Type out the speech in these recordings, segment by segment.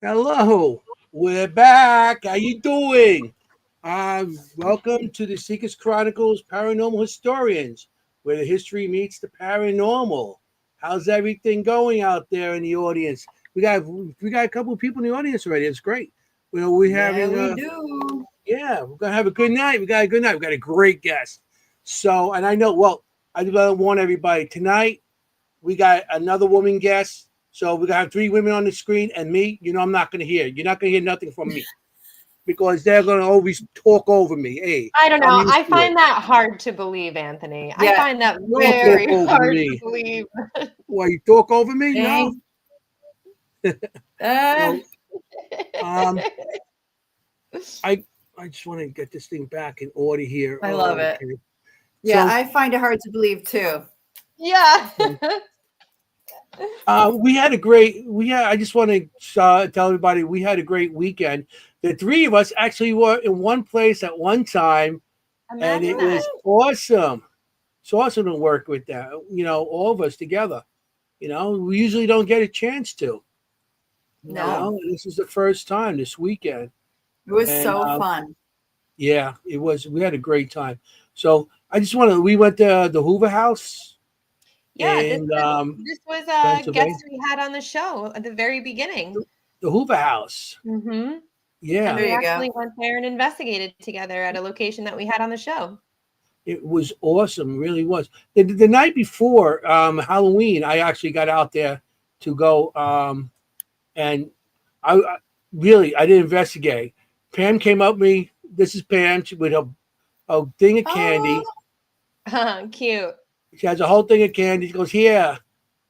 Hello, we're back. How you doing? Welcome to the Seekers Chronicles Paranormal Historians, where the history meets the paranormal. How's everything going out there in the audience? We got a couple of people in the audience already. It's great. Well, we're Yeah, having we do. yeah, we're gonna have a good night. We got a good night. We got a great guest. So, and I know, well, I just want to warn everybody tonight. We got another woman guest. So we're gonna have three women on the screen and me. I'm not gonna hear. You're not gonna hear nothing from me because they're gonna always talk over me. Hey, I don't I'm know. used I to it. find that hard to believe, Anthony. I Yeah. find that You don't talk very over hard to me. believe. Why you talk over me? No. Thanks. Uh, So um, I I just want to get this thing back in order here. I love Oh, it. okay. Yeah, So I find it hard to believe too. Yeah. we had a great. We had. I just want to tell everybody we had a great weekend. The three of us actually were in one place at one time, and Imagine it that. was awesome. It's awesome to work with that. All of us together. We usually don't get a chance to. No, This is the first time this weekend, it was and so fun. yeah, it was. We had a great time. So I just want to. We went to the Hoover House Yeah, this in was this was a Pennsylvania. guest we had on the show at the very beginning. The Hoover House. Hmm. And Yeah, There we you go. actually went there and investigated together at a location that we had on the show. it was awesome. Really was. The night before Halloween, I actually got out there to go, and I really I didn't investigate. Pam came up to me. This is Pam with a thing of Oh, candy. Cute. She has a whole thing of candy. She goes, here.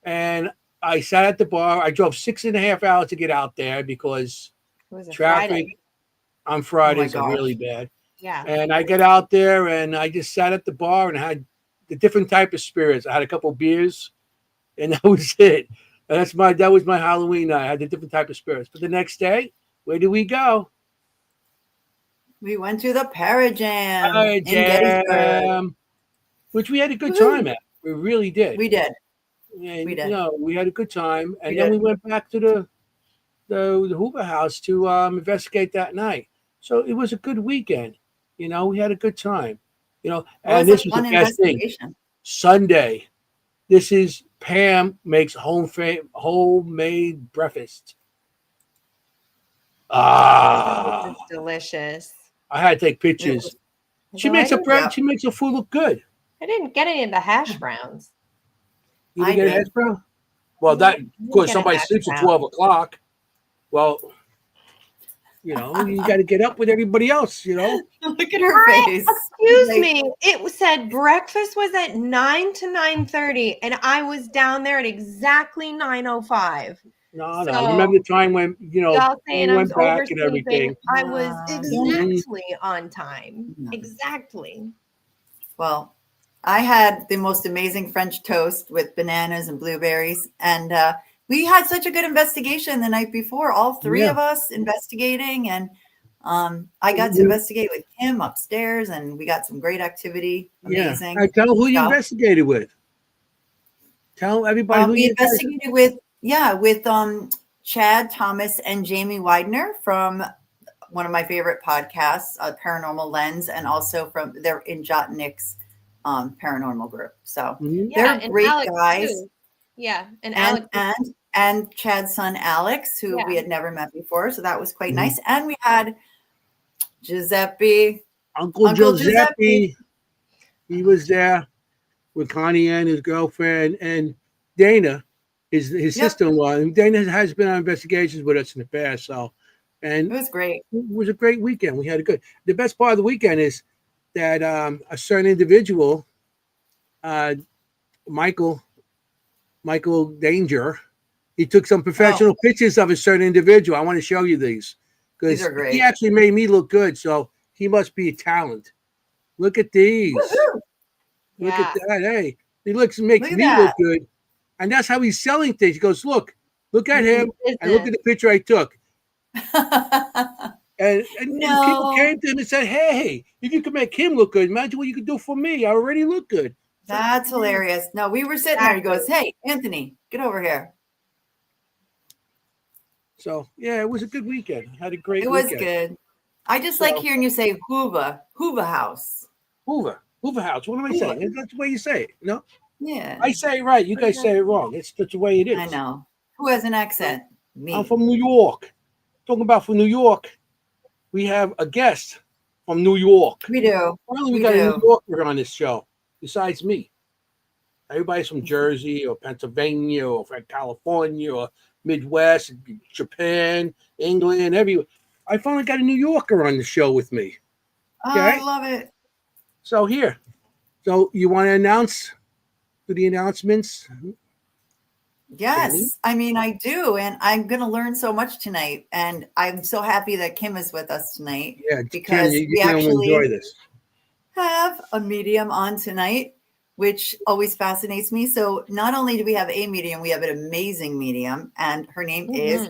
And I sat at the bar. I drove 6.5 hours to get out there because It was a traffic Friday. on oh my Fridays are really gosh. bad. Yeah. And I get out there and I just sat at the bar and had the different type of spirits. I had a couple of beers and that was it. And that was my Halloween night. I had the different type of spirits. But the next day, where do we go? We went to the Parajam in Gettysburg. Jam, which we had a good Woohoo! time at. We really did. We did. We And did. we had a good time. We And then did. we went back to the Hoover House to investigate that night. So it was a good weekend. We had a good time. It was And a this was the fun best thing. investigation. Sunday. This is Pam makes homemade breakfast. It Ah, was delicious. I had to take It was. pictures. She Although I makes a didn't pre- Yep, she makes her food look good. I didn't get any of the hash browns. You I didn't get a hash did. brown? Well, No, I that of didn't course get a somebody hash sleeps at brown. 12 o'clock. Well, you got to get up with everybody else. Look at her face. Excuse Like, me. It said breakfast was at 9 to 9:30, and I was down there at exactly 9:05. No, no. So Remember the time when y'all we saying I'm went back and oversleeping. everything. I was don't. Mhm. exactly on time. No. Exactly. Well, I had the most amazing French toast with bananas and blueberries. And we had such a good investigation the night before, all three Yeah. of us investigating. And I got to We- investigate with Kimm upstairs, and we got some great activity. yeah. Amazing Tell who you stuff. investigated with. Tell everybody who We you guys. investigated with Chad Thomas and Jamie Widener from one of my favorite podcasts, Paranormal Lens, and also they're in Jotnick's paranormal group. So Mhm. Yeah, they're and great Alex guys. too. Yeah, and And Alex. and Chad's son Alex, who Yeah. we had never met before. So that was quite Mhm. nice. And we had Giuseppe, Uncle Uncle Giuseppe. Giuseppe. He was there with Connie and his girlfriend and Dana, his Yep, sister-in-law. And Dana has been on investigations with us in the past. So, it and was great. it was a great weekend. We had a good. The best part of the weekend is that a certain individual, uh, Michael Michael Danger, he took some Oh, professional pictures of a certain individual. I want to show you these these because are he great. actually made me look good. So he must be a talent. Look at these. Woohoo! Look at Yeah. that. Hey, he makes Look at me look that. good. And that's how he's selling things. He goes, look at He's in him and look at business. the picture I took. And people No, came to him and said, hey, if you could make him look good, imagine what you could do for me. I already look good. It's like, that's hilarious. No, we were sitting there. He Exactly. goes, "Hey, Anthony, get over here." So yeah, it was a good weekend. I had a great It was weekend. good. I just like So hearing you say Hoover House. Hoover House. What am I Hoover. saying? That's the way you say it. No, Yeah, I say it right. You guys say it wrong. It's just the way it I is. know. Who has an So, accent? I'm Me. from New York. Talking about from New York, we have a guest from New York. We do. Finally, we We got a New do. Yorker on this show besides me. Everybody's from Jersey or Pennsylvania or from California or Midwest, Japan, England, everywhere. I finally got a New Yorker on the show with me. Oh, I Okay, love it. so here. So you want to announce, do the announcements, Jenny? Yes, I mean, I do. And I'm going to learn so much tonight. And I'm so happy that Kimm is with us tonight Yeah, Jenny, because you're we going to enjoy actually this. have a medium on tonight, which always fascinates me. So not only do we have a medium, we have an amazing medium, and her name is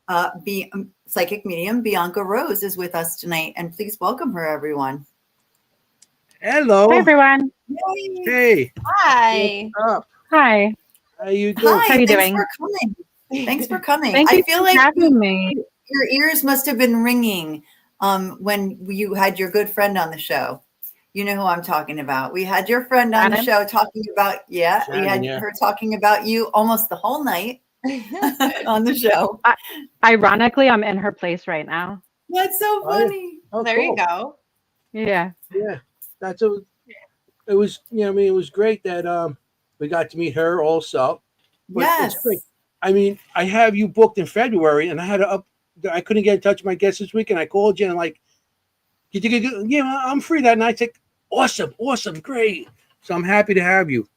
Mhm. psychic medium Bianca Rose is with us tonight. And please welcome her, everyone. Hi, Hello. everyone. Yay. Hey, what's Hi. up? Hi. How you doing? How Hi, are you thanks doing? for coming. Thanks for coming. Thank I you feel for like having me. your ears must have been ringing when you had your good friend on the show. You know who I'm talking about. We had your friend on the Shannon? show talking about, we Shannon, had yeah. her talking about you almost the whole night on the show. Ironically, I'm in her place right now. That's so Oh, yeah. funny. Oh, There you cool. go. Yeah. Yeah, that's a. It was, I mean, it was great that we got to meet her also. But it's great. Yes. I mean, I have you booked in February, and I had to up. I couldn't get in touch with my guest this week, and I called you and like, yeah, I'm free that night. It's like, awesome, great. So I'm happy to have you.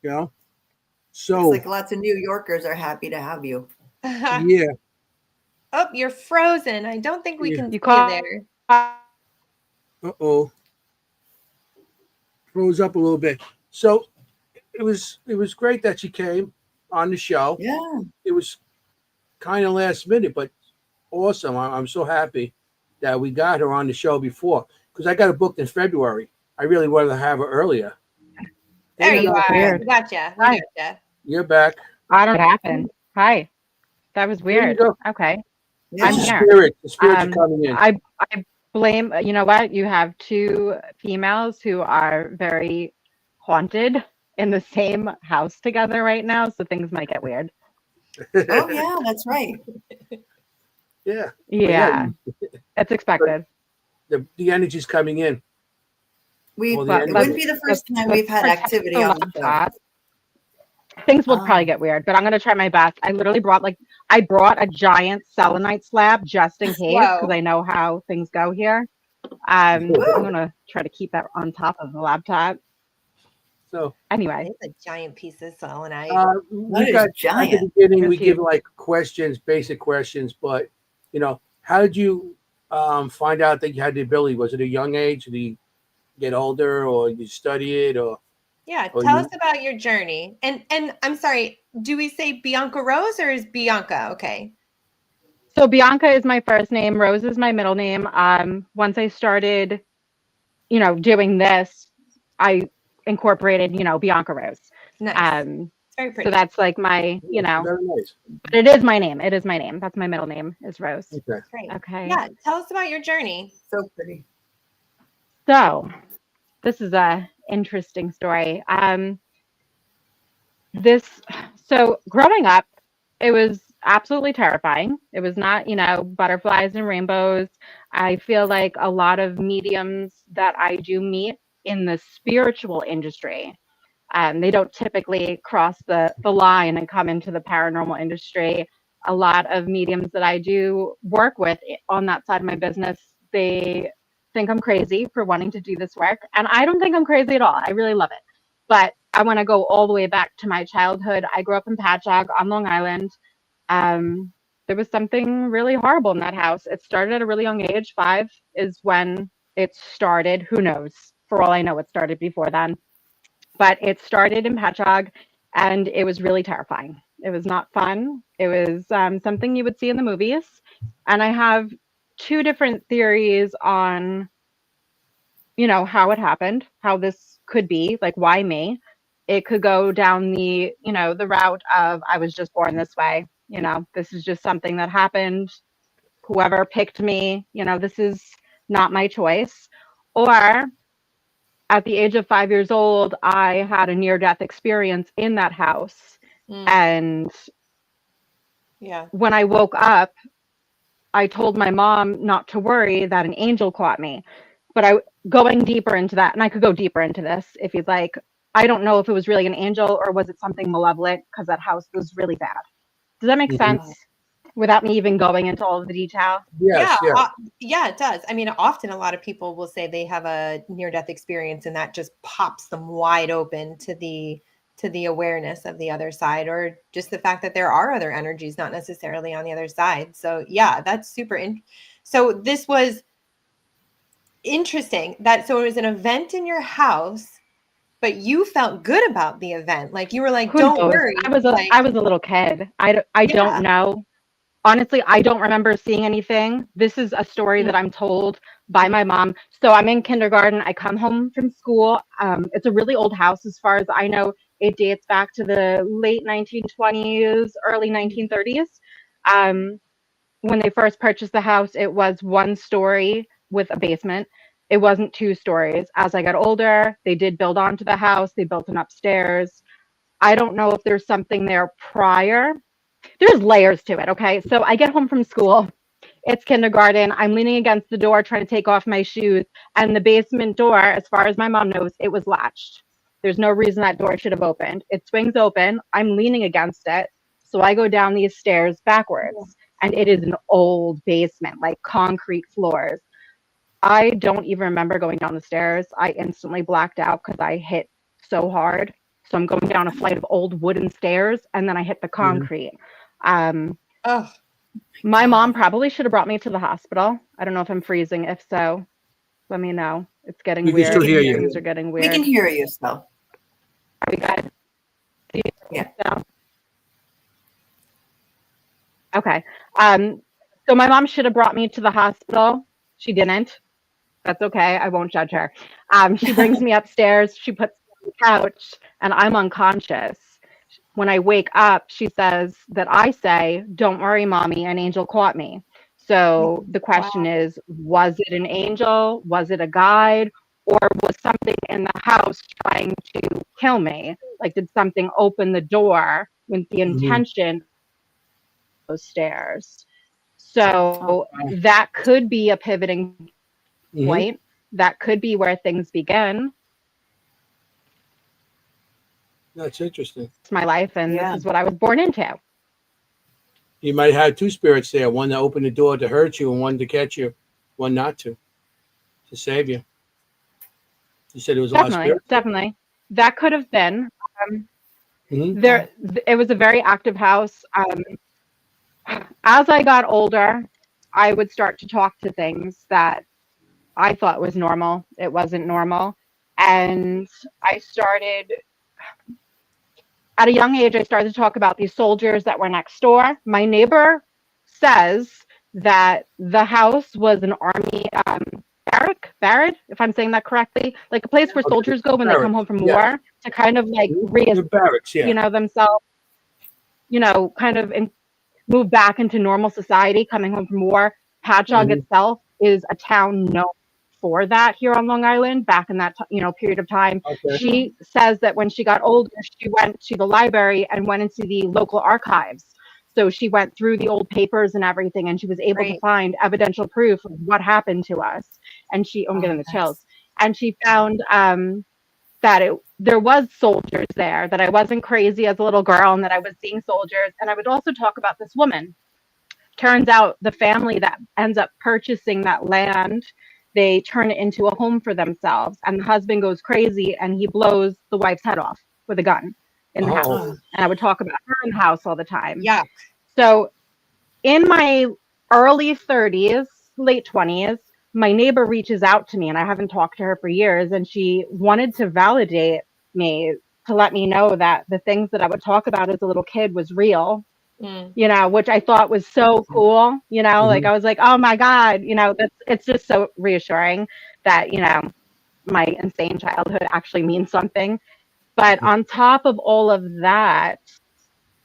You know. Looks So like lots of New Yorkers are happy to have you. yeah, Oh, you're frozen. I don't think we yeah. can You see you call. there. Uh-oh, froze up a little bit. So it was great that she came on the show. Yeah. It was kind of last minute, but awesome. I'm so happy that we got her on the show before because I got it booked in February. I really wanted to have her earlier. There Hey, you That's are. weird. We gotcha. We Hi. gotcha. you're back. I don't know what happened. Hi. That was There you weird. go. Okay. It's I'm the Yeah. here. spirit. The spirits are coming in. I blame, you know what? You have two females who are very haunted in the same house together right now, so things might get weird. Oh, yeah, that's right. Yeah, but yeah, Yeah. It's expected. the energy's coming in. All the Well, It let's wouldn't energy. be the let's first time let's we've had protect activity the on the show. laptop. Things will probably Oh, get weird, but I'm gonna try my best. I literally brought a giant selenite slab just in case because Whoa. I know how things go here. I'm woo. gonna try to keep that on top of the laptop. So Anyway, It's a giant piece of selenite. we That is got at the giant. beginning. it's We give huge. like questions, basic questions. But how did you find out that you had the ability? Was it a young age? Did you get older, or you study it, Yeah, or tell us you? about your journey. And I'm sorry, do we say Bianca Rose or is Bianca okay? So Bianca is my first name. Rose is my middle name. Once I started, doing this, I incorporated, Bianca Rose. Nice. Um, It's very so pretty. that's like my, Yeah, very nice. but it is my name. It is my name. That's my middle name is Rose. Okay. Great. Okay. Yeah, tell us about your journey. So pretty. So this is a interesting story. This so growing up, it was absolutely terrifying. It was not, butterflies and rainbows. I feel like a lot of mediums that I do meet in the spiritual industry, they don't typically cross the line and come into the paranormal industry. A lot of mediums that I do work with on that side of my business, they think I'm crazy for wanting to do this work. And I don't think I'm crazy at all. I really love it. But I want to go all the way back to my childhood. I grew up in Patchogue on Long Island. Um, there was something really horrible in that house. It started at a really young age. 5 is when it started. Who knows? For all I know, it started before then, but it started in Patchogue and it was really terrifying. It was not fun. It was something you would see in the movies. And I have two different theories on, how it happened, how this could be, like why me. It could go down the route of I was just born this way. this is just something that happened. Whoever picked me, this is not my choice. Or at the age of 5 years old, I had a near-death experience in that house. And Yeah. when I woke up, I told my mom not to worry, that an angel caught me. But going deeper into that, and I could go deeper into this if you'd like. I don't know if it was really an angel or was it something malevolent, because that house was really bad. Does that make Mhm. sense? Without me even going into all of the detail? Yes, yeah. Yeah, it does. I mean, often a lot of people will say they have a near-death experience, and that just pops them wide open to the awareness of the other side, or just the fact that there are other energies not necessarily on the other side. So yeah, that's super. So this was interesting. So it was an event in your house, but you felt good about the event. Like you were like, Who "Don't knows? worry." I was a little kid. I don't know. Honestly, I don't remember seeing anything. This is a story that I'm told by my mom. So I'm in kindergarten. I come home from school. It's a really old house. As far as I know, it dates back to the late 1920s, early 1930s. When they first purchased the house, it was one story with a basement. It wasn't two stories. As I got older, they did build onto the house. They built an upstairs. I don't know if there's something there prior. There's layers to it, okay? So I get home from school. It's kindergarten. I'm leaning against the door trying to take off my shoes. And the basement door, as far as my mom knows, it was latched. There's no reason that door should have opened. It swings open. I'm leaning against it. So I go down these stairs backwards. And it is an old basement, like concrete floors. I don't even remember going down the stairs. I instantly blacked out because I hit so hard. So I'm going down a flight of old wooden stairs, and then I hit the concrete. Oh, My mom probably should have brought me to the hospital. I don't know if I'm freezing. If so, let me know. It's getting We can weird. still hear you. Things are getting We weird. can hear you, so. Are we good? Yeah. So, okay. So my mom should have brought me to the hospital. She didn't. That's okay. I won't judge her. She brings me upstairs. She puts me on the couch, and I'm unconscious. When I wake up, she says that I say, "Don't worry, mommy, an angel caught me." So the question is, was it an angel? Was it a guide? Or was something in the house trying to kill me? Like, did something open the door with the intention of those stairs? So that could be a pivoting point. That could be where things begin. That's interesting. It's my life, and this is what I was born into. You might have two spirits there, one that opened the door to hurt you and one to catch you, one not to save you. You said it was a lot of spirits. Definitely. That could have been. It was a very active house. As I got older, I would start to talk to things that I thought was normal. It wasn't normal. And I started, at a young age, I started to talk about these soldiers that were next door. My neighbor says that the house was an army barrack, if I'm saying that correctly, like a place where soldiers go when they come home from war to kind of like barracks, themselves, kind of move back into normal society, coming home from war. Patchogue itself is a town known for that here on Long Island back in that period of time. She says that when she got older, she went to the library and went into the local archives. So she went through the old papers and everything, and she was able to find evidential proof of what happened to us. And I'm getting the chills. And she found that there was soldiers there, that I wasn't crazy as a little girl, and that I was seeing soldiers. And I would also talk about this woman. Turns out the family that ends up purchasing that land, they turn it into a home for themselves. And the husband goes crazy and he blows the wife's head off with a gun in the house. And I would talk about her in the house all the time. Yeah. So in my early 30s, late 20s, my neighbor reaches out to me, and I haven't talked to her for years. And she wanted to validate me, to let me know that the things that I would talk about as a little kid was real. Which I thought was so cool, like I was like, oh my God, it's just so reassuring that, my insane childhood actually means something. But on top of all of that,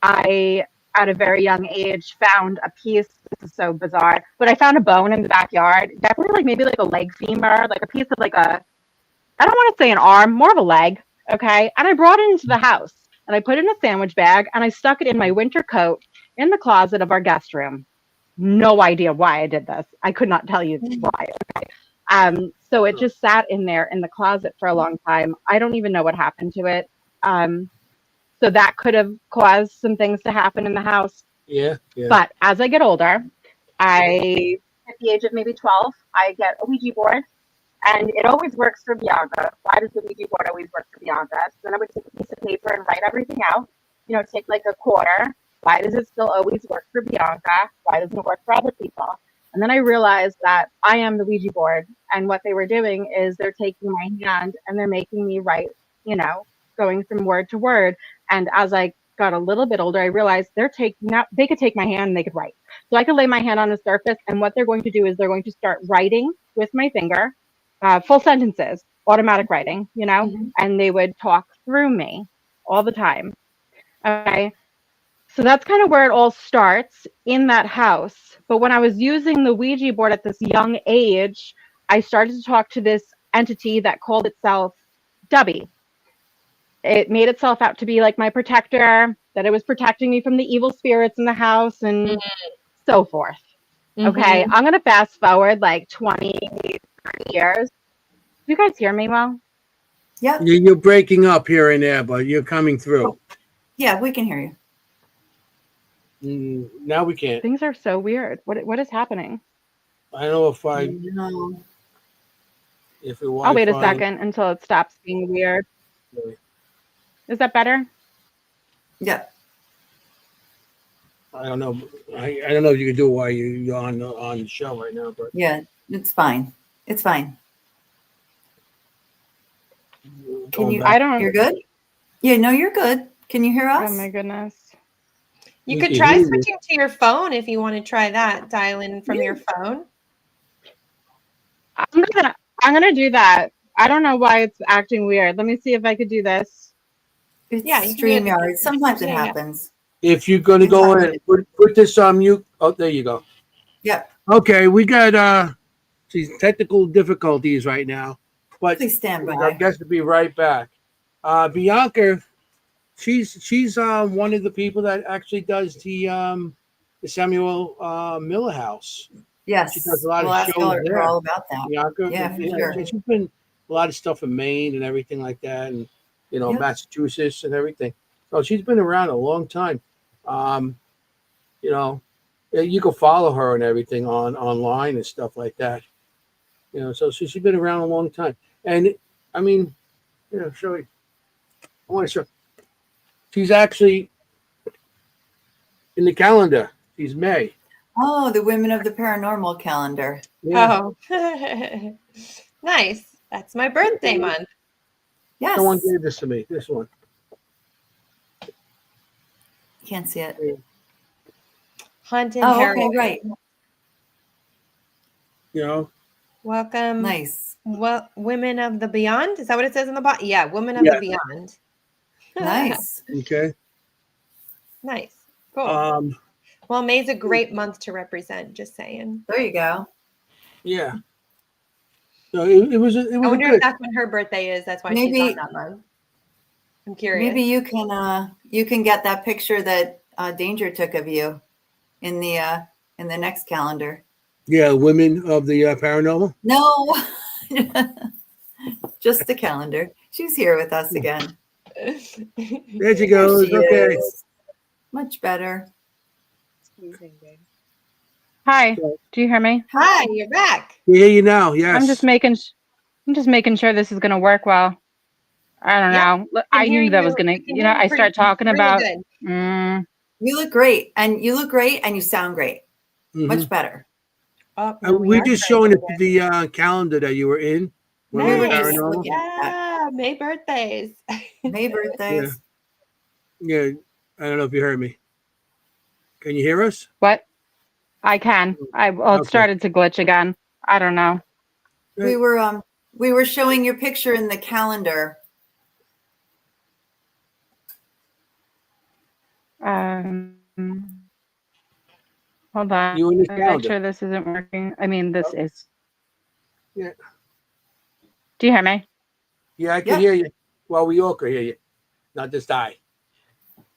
I at a very young age found a piece. This is so bizarre, but I found a bone in the backyard. Definitely like maybe like a leg femur, like a piece of like a, I don't want to say an arm, more of a leg. Okay. And I brought it into the house and I put it in a sandwich bag and I stuck it in my winter coat in the closet of our guest room. No idea why I did this. I could not tell you why. So it just sat in there in the closet for a long time. I don't even know what happened to it. So that could have caused some things to happen in the house. Yeah. But as I get older, at the age of maybe 12, I get a Ouija board and it always works for Bianca. Why does the Ouija board always work for Bianca? So then I would take a piece of paper and write everything out, take like a quarter. Why does it still always work for Bianca? Why doesn't it work for other people? And then I realized that I am the Ouija board. And what they were doing is they're taking my hand and they're making me write, going from word to word. And as I got a little bit older, I realized they could take my hand and they could write. So I could lay my hand on the surface. And what they're going to do is they're going to start writing with my finger, full sentences, automatic writing, and they would talk through me all the time. Okay. So that's kind of where it all starts in that house. But when I was using the Ouija board at this young age, I started to talk to this entity that called itself Dubby. It made itself out to be like my protector, that it was protecting me from the evil spirits in the house and so forth. Okay, I'm going to fast forward like 20 years. Do you guys hear me well? Yep. You're breaking up here and there, but you're coming through. Yeah, we can hear you. Now we can't. Things are so weird. What is happening? I don't know if No. it I'll wait a second until it stops being weird. Is that better? Yep. I don't know. I don't know if you can do it while you're on the show right now, but Yeah, it's fine. It's fine. Can you? I don't. You're good. Yeah, no, you're good. Can you hear us? Oh my goodness. You We could can try hear you. switching to your phone if you want to try that. Dial in from your phone. I'm gonna do that. I don't know why it's acting weird. Let me see if I could do this. It's Yeah, you can do it. StreamYard. Sometimes it Yeah. happens. if you're going to go in and put this on mute. Oh, there you go. Yep. Okay, we got these technical difficulties right now, but Please stand our by. guest will be right back. Bianca, she's one of the people that actually does the Samuel Miller House. Yes. She does a lot we'll of ask shows her there. all about that. Bianca, Yeah, for sure. she's been a lot of stuff in Maine and everything like that, and Yep. Massachusetts and everything. So she's been around a long time. You can follow her and everything online and stuff like that. So she's been around a long time. And I mean, show you. I want to show. She's actually in the calendar. She's May. Oh, the Women of the Paranormal calendar. Yeah. Oh, nice. That's my birthday month. Yes. Someone gave this to me. This one. Can't see it. Hunt and Oh, Harold. okay, right. Welcome. Nice. Well, Women of the Beyond. Is that what it says in the bottom? Yeah, Women of the Beyond. Nice. Okay. Nice. Cool. Well, May's a great month to represent. Just saying. There you go. Yeah. So it was. I wonder if that's when her birthday is. That's why she's on that month. I'm curious. Maybe you can get that picture that Danger took of you in the next calendar. Yeah, Women of the Paranormal. No, just the calendar. She's here with us again. There she goes. She Okay. is. Much better. Hi. Do you hear me? Hi, you're back. We hear you now. Yes. I'm just making sure this is gonna work well. I don't know. Look, I knew that was gonna. I start talking about. You look great, and you sound great. Mhm. Much better. Oh, we're just showing the calendar that you were in. Nice. Paranormal. Yeah, May birthdays. May birthdays. Yeah, I don't know if you heard me. Can you hear us? What? I can. It started to glitch again. I don't know. We were showing your picture in the calendar. Hold on. You and the Let me make calendar. sure this isn't working. I mean, this is. Yeah, Do you hear me? yeah, I can Yep. hear you. Well, we all can hear you. Not just I.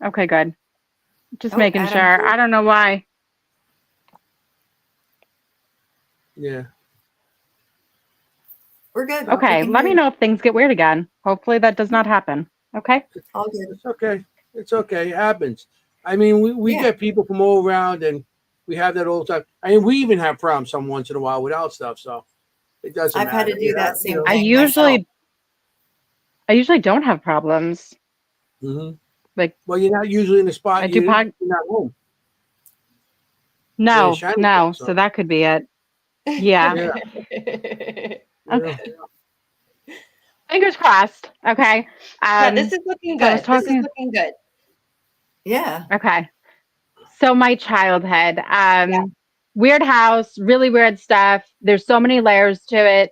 Okay, good. Just Oh, making Adam sure. too. I don't know why. Yeah. We're good. We Okay, can let hear me you. know if things get weird again. Hopefully that does not happen. Okay? All good. It's okay. It's okay. It happens. I mean, we Yeah. get people from all around, and we have that all the time. I mean, we even have problems some once in a while without stuff, so it doesn't I've had matter. to do that You same know. I thing myself. usually I usually don't have problems. Hmm. Like Well, you're not usually in the I spot. do pod You're not home. You're in No, Shannonville, no. So so that could be it. Yeah. yeah. You know. Okay. Fingers crossed. Okay. Yeah, this is looking So I was good. This is talking looking good. Yeah. okay. So my childhood, Yeah. weird house, really weird stuff. There's so many layers to it.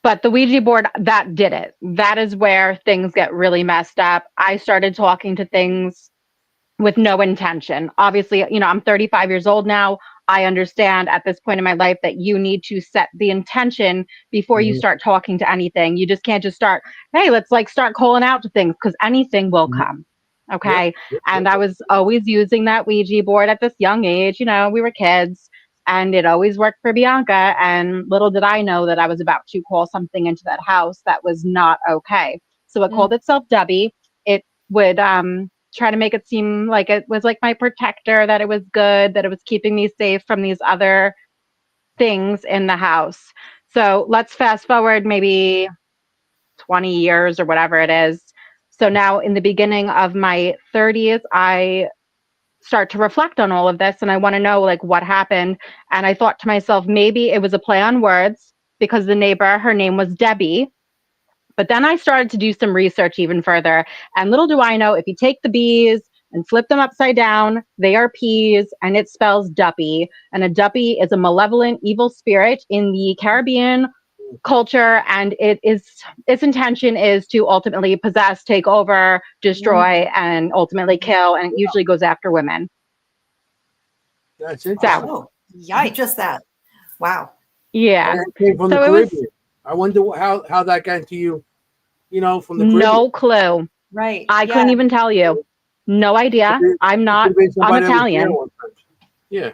But the Ouija board, that did it. That is where things get really messed up. I started talking to things with no intention. Obviously, I'm 35 years old now. I understand at this point in my life that you need to set the intention before you Mhm. start talking to anything. You just can't just start, hey, let's like start calling out to things because anything will Mhm. come. Yep. Okay. Yep. And Yep. I was always using that Ouija board at this young age. We were kids and it always worked for Bianca. And little did I know that I was about to call something into that house that was not okay. So it Mm. called itself Debbie. It would try to make it seem like it was like my protector, that it was good, that it was keeping me safe from these other things in the house. So let's fast forward maybe 20 years or whatever it is. So now in the beginning of my 30s, I start to reflect on all of this and I want to know like what happened. And I thought to myself, maybe it was a play on words because the neighbor, her name was Debbie. But then I started to do some research even further. And little do I know, if you take the B's and flip them upside down, they are P's and it spells duppy. And a duppy is a malevolent, evil spirit in the Caribbean culture. And its intention is to ultimately possess, take over, destroy, Mm. and ultimately kill. And it usually goes after women. That's So, interesting. Oh, Yikes. just that. Wow. yeah. And it came from the So it was Caribbean. I wonder how that got into you. From the Caribbean. no clue. Right. I Yeah. couldn't even tell you. No idea. It I'm could not, have been I'm somebody that was there Italian. one time. Yeah.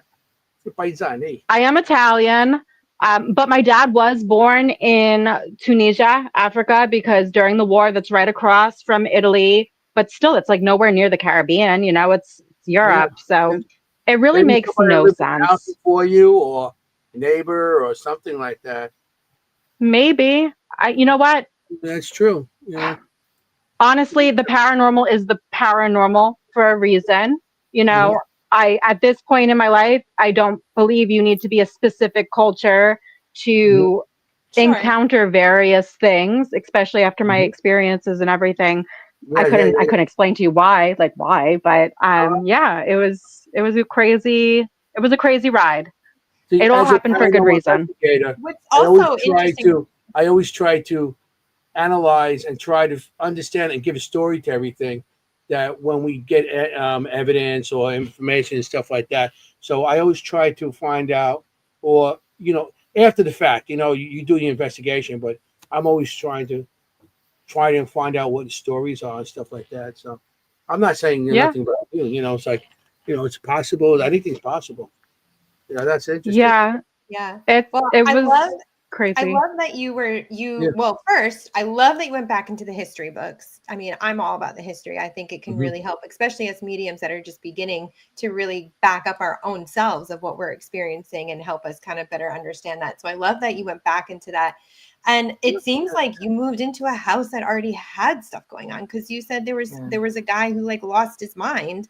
Paisani. I am Italian, but my dad was born in Tunisia, Africa, because during the war, that's right across from Italy. But still, it's like nowhere near the Caribbean. It's Yeah. Europe, so And it really maybe makes somebody that no lived in the house sense. before you, or a neighbor, or something like that. Maybe you know what? That's true. Honestly, the paranormal is the paranormal for a reason. You Mhm. know, I at this point in my life, I don't believe you need to be a specific culture Mhm. to Sure. encounter various things, especially after my Mhm. experiences and everything. I Yeah. Yeah. couldn't I Yeah. couldn't explain to you why, but yeah, it was a crazy ride. See, It all as a happened for a good paranormal reason. investigator, What's I always also try interesting. to. I always try to analyze and try to understand and give a story to everything that when we get evidence or information and stuff like that. So I always try to find out, or after the fact, you do the investigation, but I'm always try to find out what the stories are and stuff like that. So I'm not saying Yeah. nothing about you. It's like it's possible. Anything's possible. That's interesting. Yeah. Yeah. It Well, it I was love I crazy. love that Yeah. well, first, I love that you went back into the history books. I mean, I'm all about the history. I think it can Hmm. really help, especially as mediums that are just beginning to really back up our own selves of what we're experiencing and help us kind of better understand that. So I love that you went back into that. And it seems like you moved into a house that already had stuff going on because you said Yeah. there was a guy who like lost his mind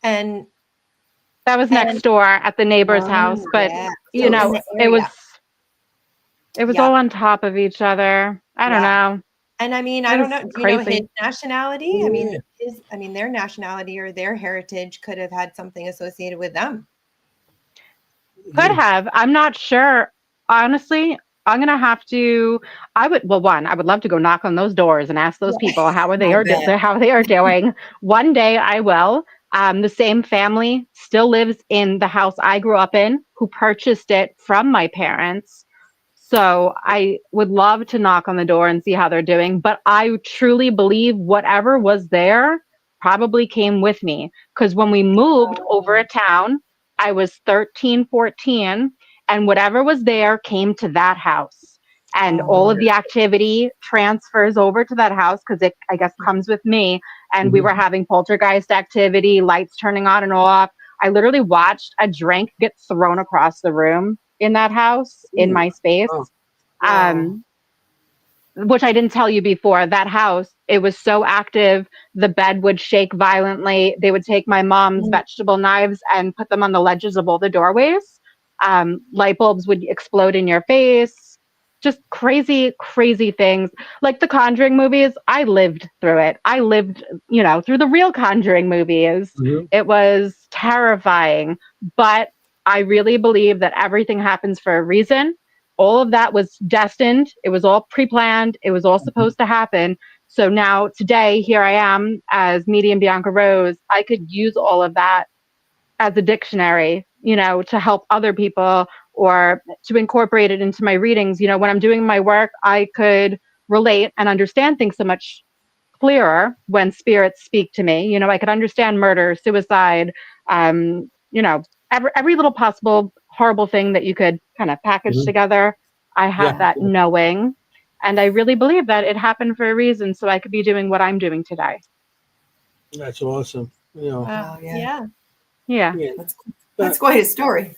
and That was and next door at the neighbor's house, but yeah, So in is the it was area. it was Yeah. all on top of each other. I don't Yeah. know. And I mean, It I don't was know. Do you know his crazy. nationality? Yeah. Their nationality or their heritage could have had something associated with them. Could Yeah. have. I'm not sure. Honestly, I'm gonna have to. I would love to go knock on those doors and ask those Yeah. people how are they I are bet. how they are doing. One day I will. The same family still lives in the house I grew up in, who purchased it from my parents. So I would love to knock on the door and see how they're doing. But I truly believe whatever was there probably came with me. Because when we moved over a town, I was 13, 14, and whatever was there came to that house. And all of the activity transfers over to that house because it, I guess, comes with me. And we were having poltergeist activity, lights turning on and off. I literally watched a drink get thrown across the room in that house, in Ooh. my space. Oh. Um, which I didn't tell you before, that house, it was so active. The bed would shake violently. They would take my mom's vegetable knives and put them on the ledges of all the doorways. Light bulbs would explode in your face. Just crazy, crazy things. Like the Conjuring movies, I lived through it. I lived, through the real Conjuring movies. Mhm. It was terrifying, but I really believe that everything happens for a reason. All of that was destined. It was all pre-planned. It was all supposed to happen. So now today, here I am as medium Bianca Rose. I could use all of that as a dictionary, to help other people or to incorporate it into my readings. When I'm doing my work, I could relate and understand things so much clearer when spirits speak to me. I could understand murder, suicide, um, you know, every little possible horrible thing that you could kind of package Mhm. together. I Yeah. have that knowing. And I really believe that it happened for a reason, so I could be doing what I'm doing today. That's awesome. Wow. Yeah. Yeah. Yeah. That's quite a story.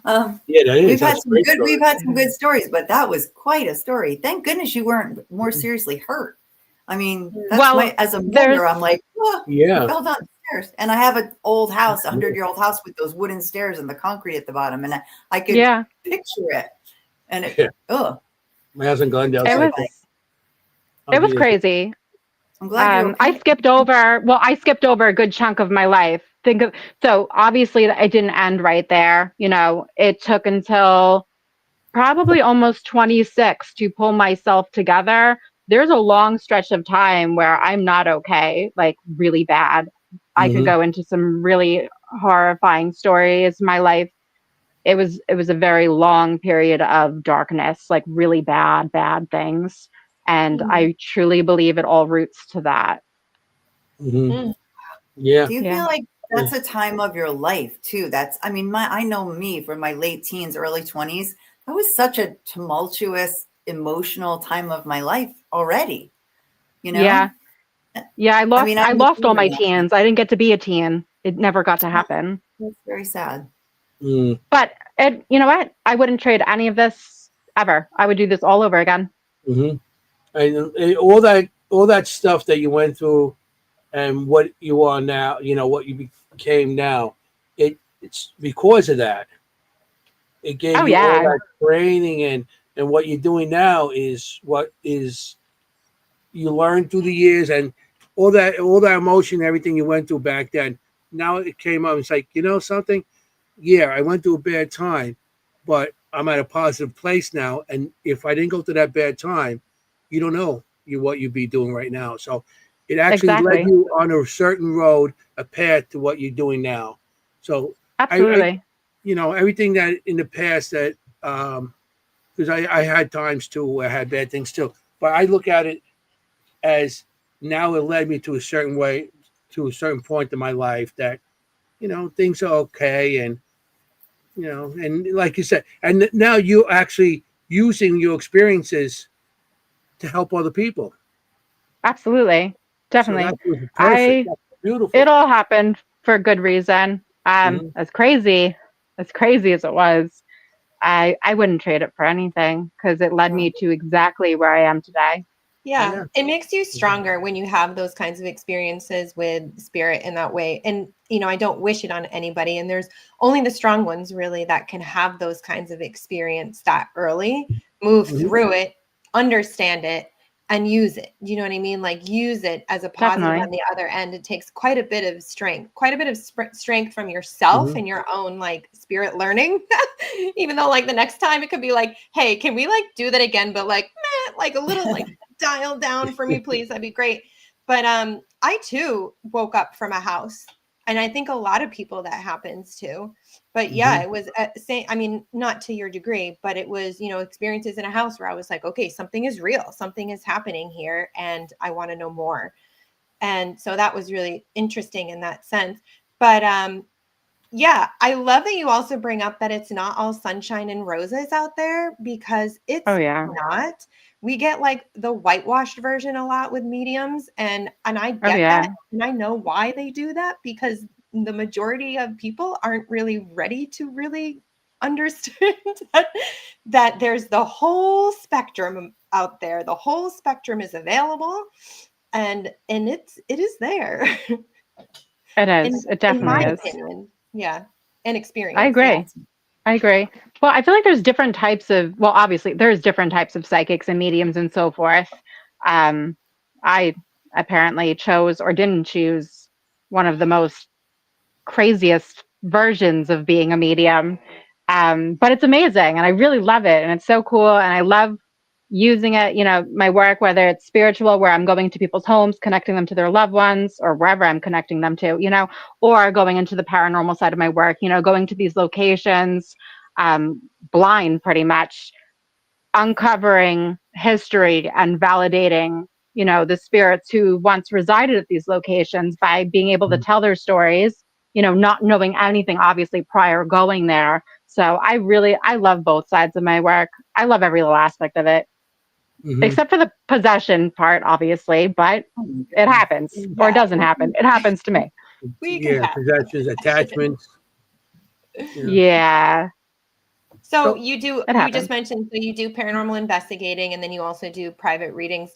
Yeah, that is. We've had That's a some great good story. we've had some good stories, but that was quite a story. Thank goodness you weren't more seriously hurt. I mean, that's Well, as a there's mother, I'm like, oh, I Yeah. fell down the stairs. And I have an old house, 100-year-old house with those wooden stairs and the concrete at the bottom. And I could yeah, picture it. And Yeah. oh, My husb't gone down. it was I'll it was be there. crazy. I'm glad you're I okay. skipped over a good chunk of my life. So obviously it didn't end right there. It took until probably almost 26 to pull myself together. There's a long stretch of time where I'm not okay, like really bad. I could Mhm. go into some really horrifying stories. My life, it was a very long period of darkness, like really bad things. And I truly believe it all roots to that. Mhm. Mm. Yeah. Do you Yeah. feel like that's a time of your life too? I know me from my late teens, early 20s. That was such a tumultuous, emotional time of my life already, you know? Yeah. Yeah, I I lost mean, I I'm the lost all senior my now. teens. I didn't get to be a teen. It never got to happen. That's very sad. Mm. But you know what? I wouldn't trade any of this ever. I would do this all over again. Mhm. And all that stuff that you went through, and what you are now, what you became now, it's because of that. It gave Oh you all yeah, that training, and what you're doing now is what is you learned through the years, and all that emotion, everything you went through back then. Now it came up. It's like, something. Yeah, I went through a bad time, but I'm at a positive place now. And if I didn't go through that bad time, you don't know what you'd be doing right now. So it actually led exactly. you on a certain road, a path to what you're doing now. So I Absolutely. everything that in the past that because I had times too where I had bad things too, but I look at it as now it led me to a certain way, to a certain point in my life that things are okay, and like you said, and now you actually using your experiences to help other people. Absolutely. So Definitely. that was perfect. I That's It beautiful. all happened for a good reason. Hmm. As crazy as it was, I wouldn't trade it for anything because it led me to exactly where I am today. Yeah, Yeah. it makes you stronger when you have those kinds of experiences with spirit in that way. And, I don't wish it on anybody. And there's only the strong ones really that can have those kinds of experience that early, move Hmm. through it, understand it, and use it. You know what I mean? Like use it as a positive Definitely. on the other end. It takes quite a bit of strength, quite a bit of strength from yourself Hmm. and your own like spirit learning. Even though like the next time it could be like, hey, can we like do that again? But like, like a little like dial down for me, please. That'd be great. But I too woke up from a house And I think a lot of people that happens to. But yeah, it was same. I mean, not to your degree, but it was, experiences in a house where I was like, okay, something is real, something is happening here, and I want to know more. And so that was really interesting in that sense. But yeah, I love that you also bring up that it's not all sunshine and roses out there, because it's Oh yeah. not. We get like the whitewashed version a lot with mediums, and I Oh get yeah. that, and I know why they do that, because the majority of people aren't really ready to really understand that there's the whole spectrum out there. The whole spectrum is available, and it is there. It in is. It in my definitely is. opinion. Yeah. And I experience. agree. Yes. I agree. Well, I feel like there's different types of, well, obviously there's different types of psychics and mediums and so forth. Um, I apparently chose or didn't choose one of the most craziest versions of being a medium. But it's amazing and I really love it. And it's so cool. And I love using it, my work, whether it's spiritual, where I'm going to people's homes, connecting them to their loved ones, or wherever I'm connecting them to, or going into the paranormal side of my work, going to these locations, blind pretty much, uncovering history and validating, the spirits who once resided at these locations by being able to tell their stories, not knowing anything obviously prior going there. So I love both sides of my work. I love every little aspect of it, except for the possession part, obviously, but Oh my it God. happens or it doesn't happen. It happens to me. We can Yeah, have possessions, attachments. Yeah, So So you just it happens. mentioned, so you do paranormal investigating, and then you also do private readings.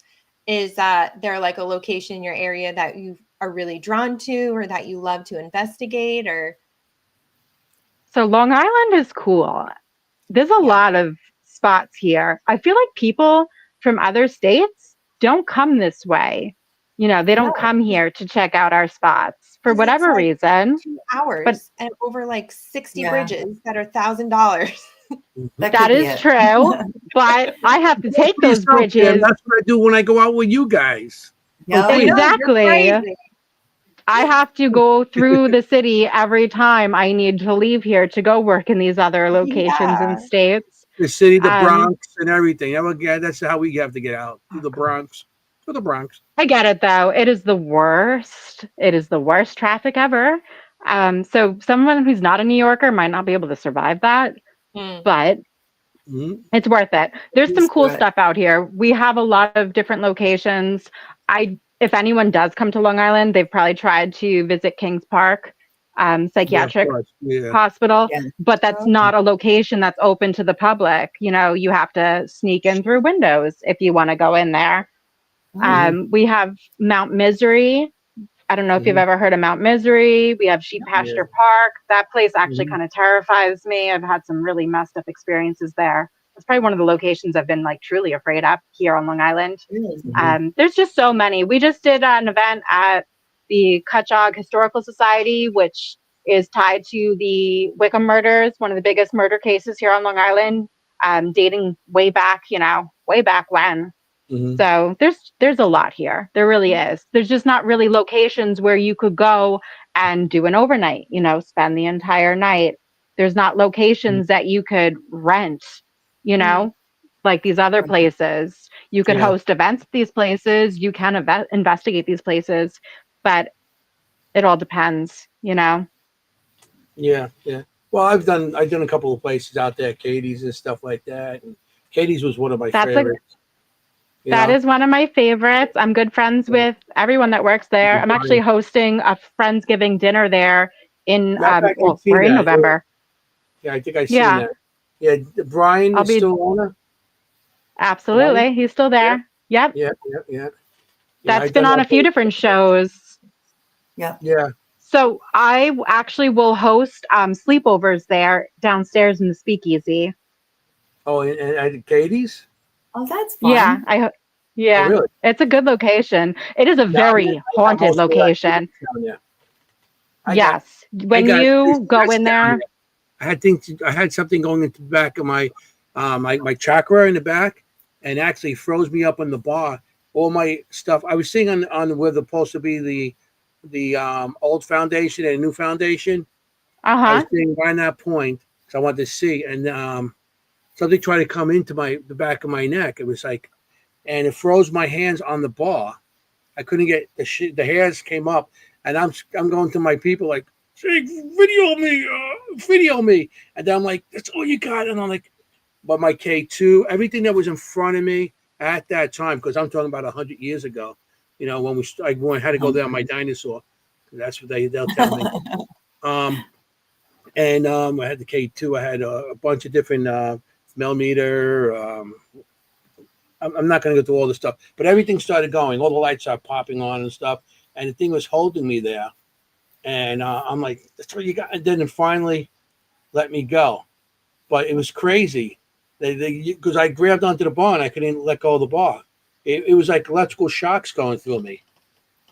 Is there like a location in your area that you are really drawn to, or that you love to investigate, or So Long Island is cool. There's a yeah. lot of spots here. I feel like people from other states don't come this way. They No, don't come here to check out our spots for because it's whatever like reason. 2 hours But and over like 60 Yeah, bridges that are $1,000. that that could be is it. true. But I have to take for those yourself, Kim. bridges. That's what I do when I go out with you guys. Oh, Yep. I please. know, you're Exactly. crazy. I have to go through the city every time I need to leave here to go work in these other locations and Yeah. states. The city, the Um, Bronx, and everything. Yeah, that's how we have to get out to the Bronx. To the Bronx. I get it though. It is the worst. It is the worst traffic ever. So someone who's not a New Yorker might not be able to survive that, Mm. but Mm-hmm. it's worth it. There's some Used cool to it. stuff out here. We have a lot of different locations. If anyone does come to Long Island, they've probably tried to visit Kings Park Yeah, of Psychiatric course. Yeah. Hospital, Yeah. but that's not a location that's open to the public. You have to sneak in through windows if you want to go in there. Oh, We have Mount Misery. I don't know if you've Mm-hmm. ever heard of Mount Misery. We have Sheep Yeah. Pasture Park. That place actually Mm-hmm. kind of terrifies me. I've had some really messed up experiences there. It's probably one of the locations I've been like truly afraid of here on Long Island. really? Mm-hmm. There's just so many. We just did an event at the Cutchogue Historical Society, which is tied to the Wickham murders, one of the biggest murder cases here on Long Island, dating way back, way back when. Mm-hmm. So there's a lot here. There really is. There's just not really locations where you could go and do an overnight, spend the entire night. There's not locations that you could rent, you Mm. know, like these other places. You could Yeah. host events at these places. You can investigate these places, but it all depends. Yeah. Yeah. Well, I've done a couple of places out there, Katie's and stuff like that. And Katie's was one of my That's a favorites. You That know, is one of my favorites. I'm good friends with everyone that works there. I'm actually Brian. hosting a Friendsgiving dinner there in Matter of fact, I've seen we're in that. November. Yeah, I think I've seen Yeah, that. Yeah, Brian I'll is be still owner. Brian. absolutely. He's still Yeah. there. Yep. Yeah. Yeah. Yeah. Yeah. That's I've been done on that a few place. different shows. Yep. Yeah. So I actually will host sleepovers there downstairs in the speakeasy. Oh, and Katie's. Oh, that's Yeah, fun. Oh, yeah, really? it's a good location. It is a Down there. very haunted Most of the location. activities down there. Yes. I When got you go that's in down there, there. I had something going into the back of my chakra in the back, and actually froze me up on the bar. All my stuff. I was seeing on where the supposed to be the old foundation and new foundation. I was Uh-huh. sitting right on that point because I wanted to see, and something tried to come into the back of my neck. It was like, and it froze my hands on the bar. I couldn't get the hairs came up, and I'm going to my people like, say, video me, and then I'm like, that's all you got, and I'm like, but my K2, everything that was in front of me at that time, because I'm talking about 100 years ago, when I had to go Oh, there on my dinosaur. That's what they'll tell me. And I had the K2. I had a bunch of different millimeter. I'm not going to go through all the stuff, but everything started going. All the lights started popping on and stuff, and the thing was holding me there. And I'm like, "That's what you got." And then it finally let me go, but it was crazy. Because I grabbed onto the bar and I couldn't let go of the bar. It was like electrical shocks going through me,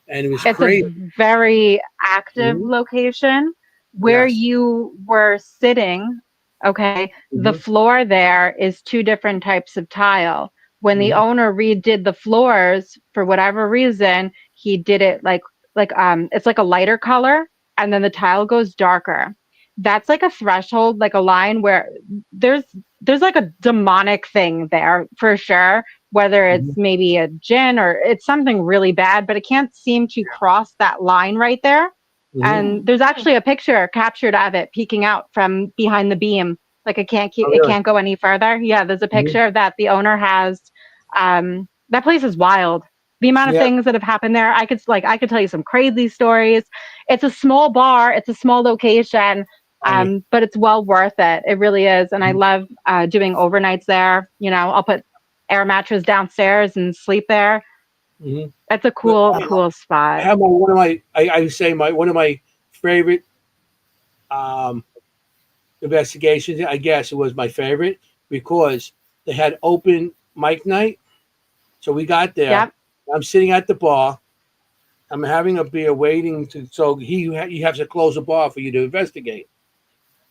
and it was It's a crazy. very active Mhm. location where Yes. you were sitting. Okay. The Hmm. floor there is two different types of tile. When the Hmm. owner redid the floors, for whatever reason, he did it like it's like a lighter color and then the tile goes darker. That's like a threshold, like a line where there's there's like a demonic thing there for sure, whether it's Hmm. maybe a gin or it's something really bad, but it can't seem to cross that line right there. Hmm. And there's actually a picture captured of it peeking out from behind the beam. Like Oh, it really? can't go any further. Yeah, there's a Hmm. picture that the owner has. That place is wild. The amount of Yeah. things that have happened there, I could tell you some crazy stories. It's a small bar, it's a small location, Funny. but it's well worth it. It really is, and I Hmm. love doing overnights there. I'll put air mattress downstairs and sleep there. Hmm. That's a But cool I spot. have one of my. I say my one of my favorite um, investigations. I guess it was my favorite because they had open mic night. So we got there. Yep. I'm sitting at the bar. I'm having a beer, waiting to. So he has to close the bar for you to investigate.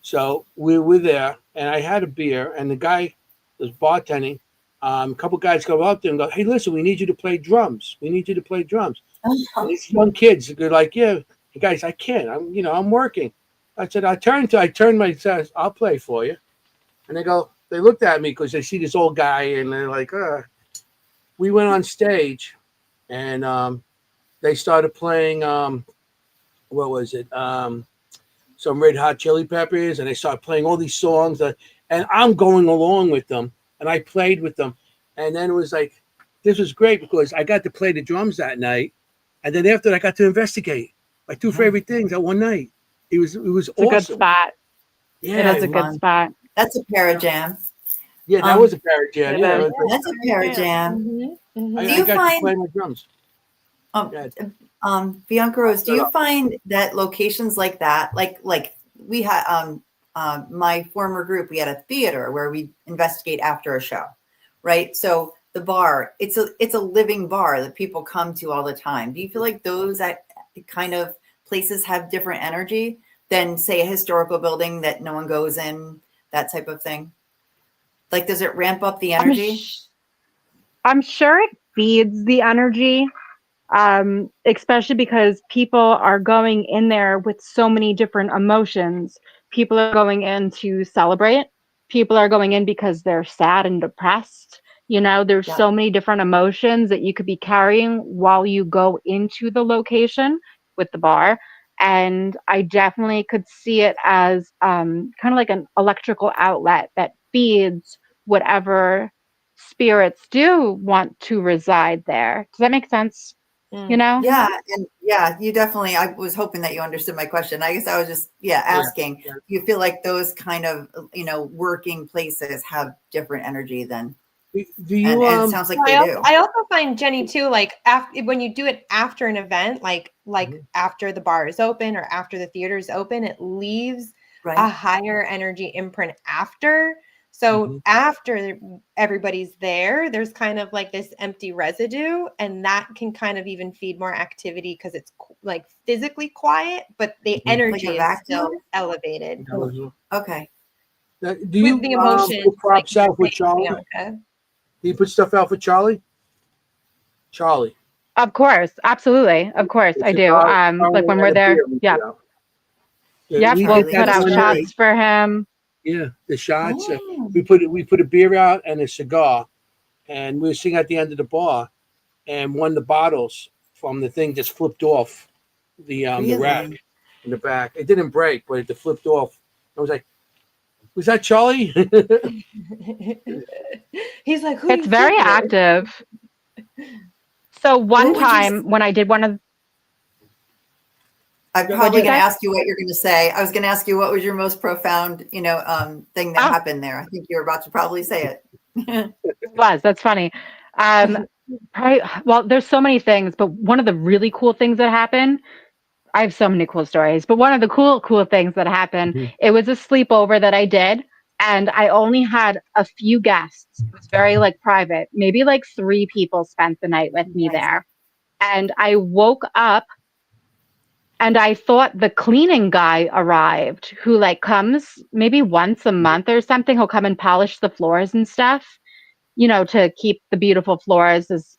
So we were there, and I had a beer, and the guy was bartending. A couple guys go up there and go, "Hey, listen, we need you to play drums. We need you to play drums." And these young kids, they're like, "Yeah, hey guys, I can't. I'm working." I said, I turned my says, "I'll play for you." And they looked at me because they see this old guy, and they're like, We went on stage, and they started playing. What was it? Some Red Hot Chili Peppers, and they started playing all these songs, and I'm going along with them, and I played with them, and then it was like, this was great because I got to play the drums that night, and then after that, I got to investigate my two favorite things at one night. It was It's a good awesome. spot. It Yeah, is That's a good fun. spot. That's a parajam. yeah, that was Um, a parrot jam. It Yeah, is. it was that's a Yeah. parajam. Do I you got to find, play my drums. um, Yeah, Bianca Rose, do shut you up. find that locations like that, like we had, my former group, we had a theater where we investigate after a show, right? So the bar, it's a living bar that people come to all the time. Do you feel like those kind of places have different energy than, say, a historical building that no one goes in, that type of thing? Like, does it ramp up the I'm energy? sh- I'm sure it feeds the energy, especially because people are going in there with so many different emotions. People are going in to celebrate. People are going in because they're sad and depressed. There's Yeah. so many different emotions that you could be carrying while you go into the location with the bar. And I definitely could see it as kind of like an electrical outlet that feeds whatever spirits do want to reside there. Does that make sense? You know? Yeah, and yeah, you definitely. I was hoping that you understood my question. I guess I was just, yeah, Yeah, asking. yeah. You feel like those kind of, working places have different energy than, Do and you and it sounds like they I also, do. I also find Jenny too, like after when you do it after an event, like Mhm. after the bar is open or after the theater is open, it leaves a Right. higher energy imprint after. So Mhm. after everybody's there, there's kind of like this empty residue, and that can kind of even feed more activity because it's like physically quiet, but the Mhm. Like energy a is still vacuum? elevated That was- Okay. Do with the you emotions, put like props you're out for saying, Charlie? Bianca. Do you put stuff out for Charlie? Charlie. Of course, absolutely, of course, The I do. cigar, Like when and we're a beer there, we yeah, put out. Yeah, yep, we Charlie we'll did that put leads the the out one night. shots way. for him. Yeah, the shots. Oh, We put a beer out and a cigar, and we were sitting at the end of the bar, and one of the bottles from the thing just flipped off the rack really? in the back. It didn't break, but it flipped off. I was like, "Was that Charlie?" He's like, who do It's you think very it is? active. So one What would you? time when I did one of, I'm Yeah, what'd probably you going to say? ask you what you're going to say. I was going to ask you what was your most profound, thing that Oh, happened there. I think you're about to probably say it. it was. That's funny. Um, probably, well, there's so many things, but one of the really cool things that happened, I have so many cool stories, but one of the cool things that happened, Mhm. it was a sleepover that I did, and I only had a few guests. It was very like private. Maybe like 3 people spent the night with me Nice. there. And I woke up and I thought the cleaning guy arrived, who like comes maybe once a month or something. He'll come and polish the floors and stuff, to keep the beautiful floors as,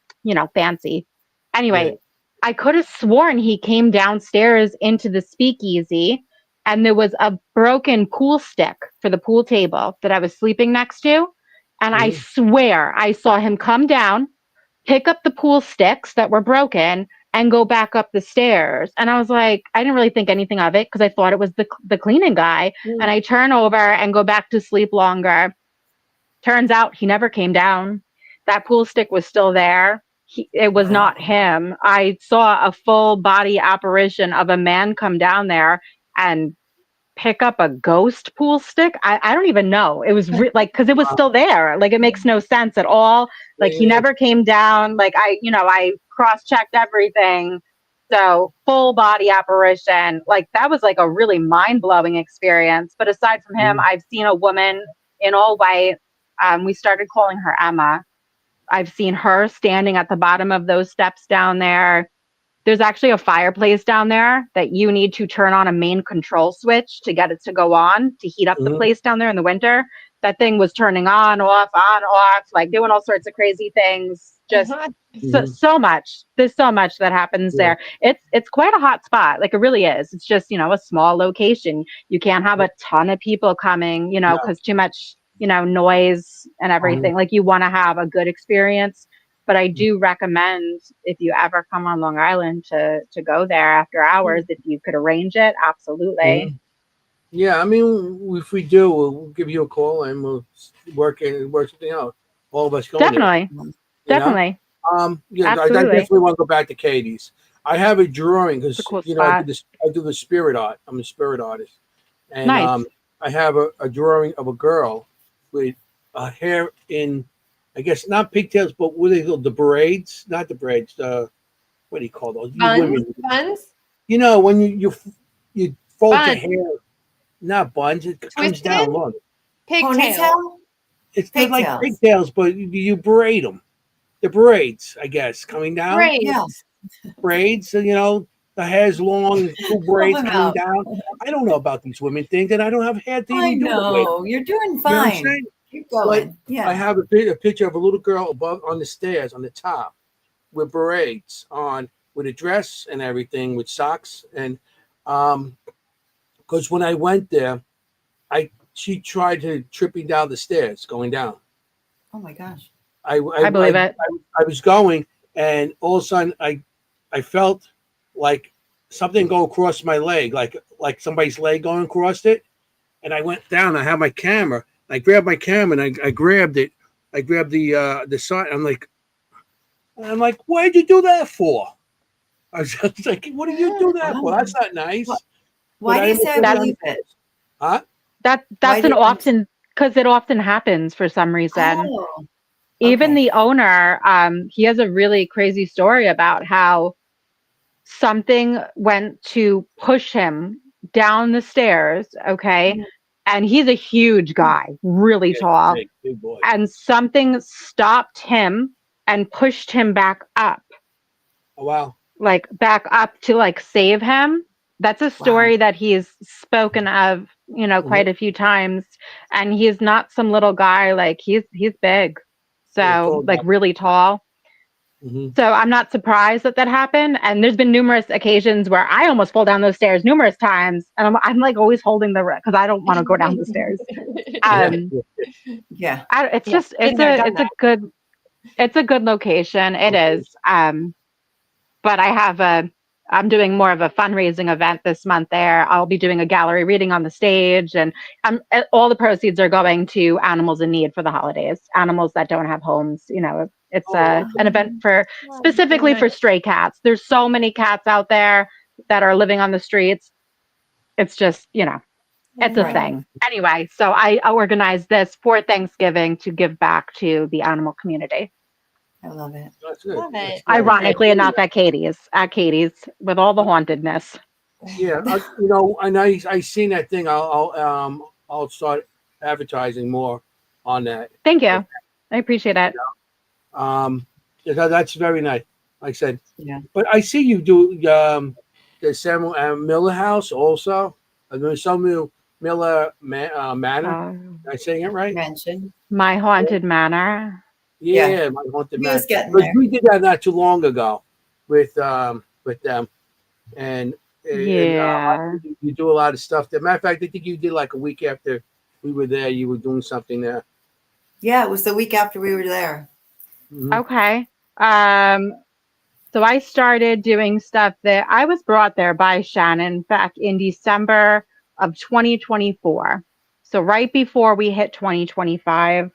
fancy. Yeah. Anyway, I could have sworn he came downstairs into the speakeasy and there was a broken pool stick for the pool table that I was sleeping next to. And I Mhm. swear I saw him come down, pick up the pool sticks that were broken and go back up the stairs. And I was like, I didn't really think anything of it because I thought it was the cleaning guy. And I turn over and go back to sleep longer. Turns out he never came down. That pool stick was still there. It was not Wow. him. I saw a full body apparition of a man come down there and pick up a ghost pool stick. I don't even know. It was like, because it was Wow. still there. Like, it makes no sense at all. Like, he Yeah. never came down. Like, I cross checked everything. So, full body apparition. Like, that was like a really mind blowing experience. But aside from him, Mhm. I've seen a woman in all white. We started calling her Emma. I've seen her standing at the bottom of those steps down there. There's actually a fireplace down there that you need to turn on a main control switch to get it to go on to heat up the Mhm. place down there in the winter. That thing was turning on, off, like doing all sorts of crazy things. Just Mhm. so much. There's so much that happens Yeah. there. It's quite a hot spot. Like, it really is. It's just, a small location. You can't have a ton of people coming, No. because too much, noise and Mhm. everything. Like, you want to have a good experience. But I do recommend, if you ever come on Long Island, to go there after hours. If you could arrange it, absolutely. Mhm. Yeah, I mean, if we do, we'll give you a call and we'll work something out. All of us going there, Definitely. you know. Definitely. Yeah, I Absolutely. definitely want to go back to Katie's. I have a drawing It's a because cool I do spot. this. I do the spirit art. I'm a spirit artist, and Nice. I have a drawing of a girl with hair in, I guess not pigtails, but what are they called? The braids, not the braids. What do you call those? You Buns? women, Buns? when you fold your Buns. hair, not buns. It comes Twisted? down long. Pigtail. Ponytail? It's they're like Pigtails. pigtails, but you braid them. The braids, I guess, coming down. Yeah. Braids. Braids, and the hair's long, two Help braids him coming out. down. I don't know about these women things, and I don't have hair to I even do it with. know. You're doing You know what I'm fine. saying? Keep But going. I Yeah. have a picture of a little girl above on the stairs on the top with braids on, with a dress and everything, with socks, and because when I went there, I she tried to trip me down the stairs going down. Oh my gosh. I I, I I, believe it. I was going, and all of a sudden I felt like something go across my leg, like somebody's leg going across it, and I went down. I had my camera. I grabbed my camera and I grabbed it. I grabbed the side. I'm like, why'd you do that for? I was just like, what did you do that for? Wow. That's not Wh- nice. But Why do I you didn't say I put it That's on the believe it? post. Huh? Why that's do an you? often, because it often happens for some reason. Oh, Even okay. the owner, he has a really crazy story about how something went to push him down the stairs, okay? And he's a huge guy, really Yeah, tall. big boy. And something stopped him and pushed him back up, Oh wow. like back up to like save him. That's a Wow. story that he's spoken of, Mhm. quite a few times. And he's not some little guy, like he's big. Yeah, So tall guy. like really tall. Hmm. So I'm not surprised that that happened. And there's been numerous occasions where I almost fall down those stairs numerous times, and I'm like always holding the because I don't want to go down the stairs. Yeah. Um, Yeah. it's Yeah, just been there, done it's a good location. It Okay. is. But I'm doing more of a fundraising event this month there. I'll be doing a gallery reading on the stage, and all the proceeds are going to animals in need for the holidays, animals that don't have homes. It's Oh, an okay. event for Oh, very specifically for nice. stray cats. There's so many cats out there that are living on the streets. It's just, it's Very a Right. nice. thing. Anyway, so I organized this for Thanksgiving to give back to the animal community. I love it. That's good. Love That's it. good. Love Yeah, it. Ironically enough, at Katie's with all the hauntedness. yeah. And I seen that thing. I'll start advertising more on that. Thank you. I appreciate it. Um, that's very nice. Like I said, Yeah. but I see you do the Samuel Miller House also. The Samuel Miller Manor. Am Uh, I saying it right? Mention. my haunted manor. Yeah. Yeah, my haunted He man. was getting Because there. we did that not too long ago with them, and Yeah. you do a lot of stuff. There. Matter of fact, I think you did like a week after we were there. You were doing something there. Yeah, it was the week after we were there. Hmm. Okay. Um, so I started doing stuff that I was brought there by Shannon back in December of 2024. So right before we hit 2025,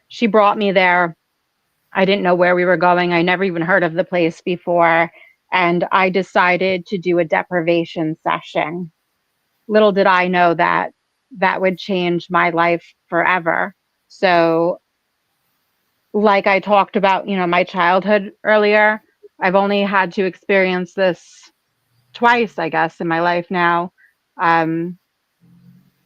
she brought me there. I didn't know where we were going. I never even heard of the place before. And I decided to do a deprivation session. Little did I know that that would change my life forever. So, like I talked about, my childhood earlier, I've only had to experience this twice, I guess, in my life now. Um,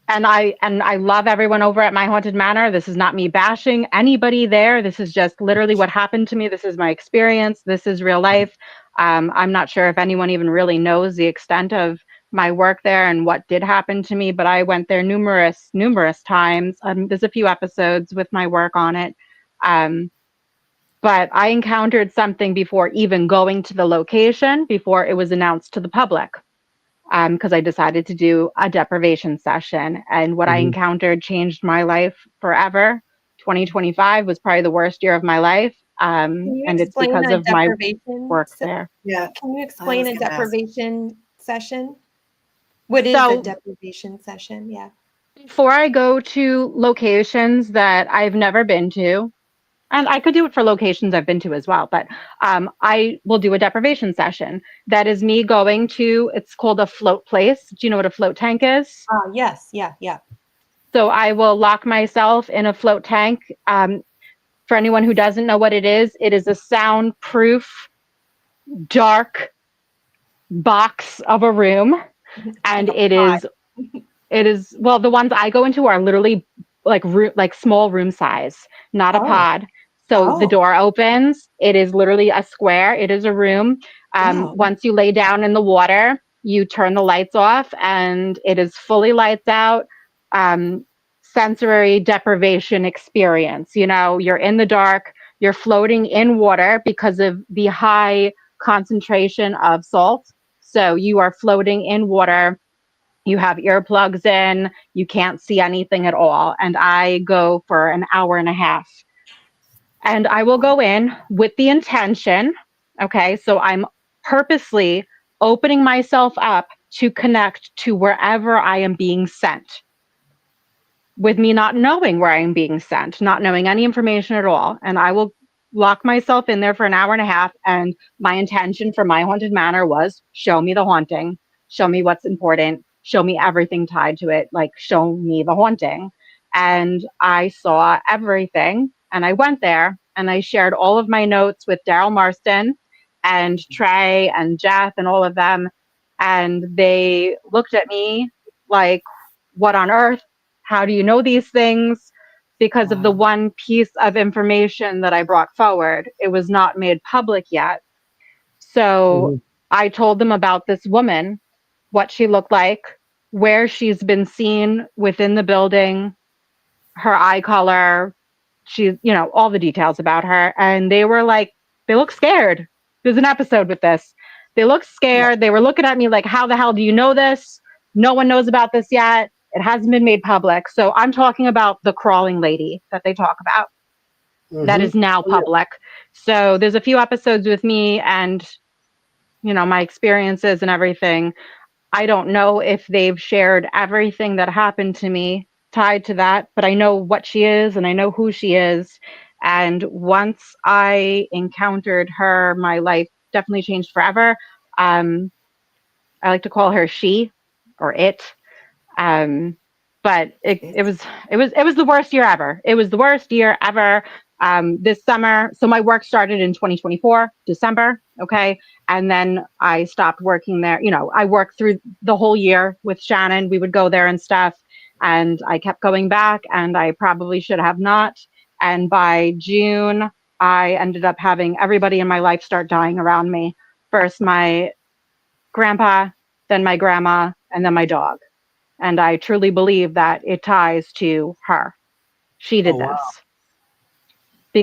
and I love everyone over at my haunted manor. This is not me bashing anybody there. This is just literally what happened to me. This is my experience. This is real life. I'm not sure if anyone even really knows the extent of my work there and what did happen to me, but I went there numerous times. There's a few episodes with my work on it. Um, but I encountered something before even going to the location, before it was announced to the public, because I decided to do a deprivation session. And what I Hmm. encountered changed my life forever. 2025 was probably the worst year of my life. Can you And it's explain because a of my deprivation? work there. Yeah. Can you I explain was a going to ask. deprivation session? What is a So deprivation session? Yeah. before I go to locations that I've never been to, and I could do it for locations I've been to as well, but I will do a deprivation session. That is me going to, it's called a float place. Do you know what a float tank is? Yes. Yeah. Yeah. So I will lock myself in a float tank. For anyone who doesn't know what it is a soundproof, dark box of a room. And Like a pod. it is, well, the ones I go into are literally like small room size, not a Oh. pod. So the Oh. door opens. It is literally a square. It is a room. Wow. Once you lay down in the water, you turn the lights off, and it is fully lights out. Um, Sensory deprivation experience. You're in the dark. You're floating in water because of the high concentration of salt. So you are floating in water. You have earplugs in, you can't see anything at all. And I go for an hour and a half. And I will go in with the intention, okay? So I'm purposely opening myself up to connect to wherever I am being sent, with me not knowing where I'm being sent, not knowing any information at all. And I will lock myself in there for an hour and a half. And my intention for my haunted manor was show me the haunting, show me what's important, show me everything tied to it, like show me the haunting. And I saw everything. And I went there and I shared all of my notes with Daryl Marston and Trey and Jeff and all of them. And they looked at me like, what on earth? How do you know these things? Because of the Wow. one piece of information that I brought forward, it was not made public yet. So Hmm. I told them about this woman, what she looked like, where she's been seen within the building, her eye color, all the details about her. And they were like, They look scared. There's an episode with this. They look Yeah. scared. They were looking at me like, how the hell do you know this? No one knows about this yet. It hasn't been made public. So I'm talking about the crawling lady that they talk about that Mm-hmm. is now Oh, yeah. public. So there's a few episodes with me and, my experiences and everything. I don't know if they've shared everything that happened to me tied to that, but I know what she is and I know who she is. And once I encountered her, my life definitely changed forever. I like to call her she or it. Um, but it was the worst year ever. It was the worst year ever. This summer, so my work started in 2024 December. Okay, and then I stopped working there. I worked through the whole year with Shannon. We would go there and stuff, and I kept going back, and I probably should have not. And by June, I ended up having everybody in my life start dying around me. First, my grandpa, then my grandma, and then my dog. And I truly believe that it ties to her. She Oh did wow. this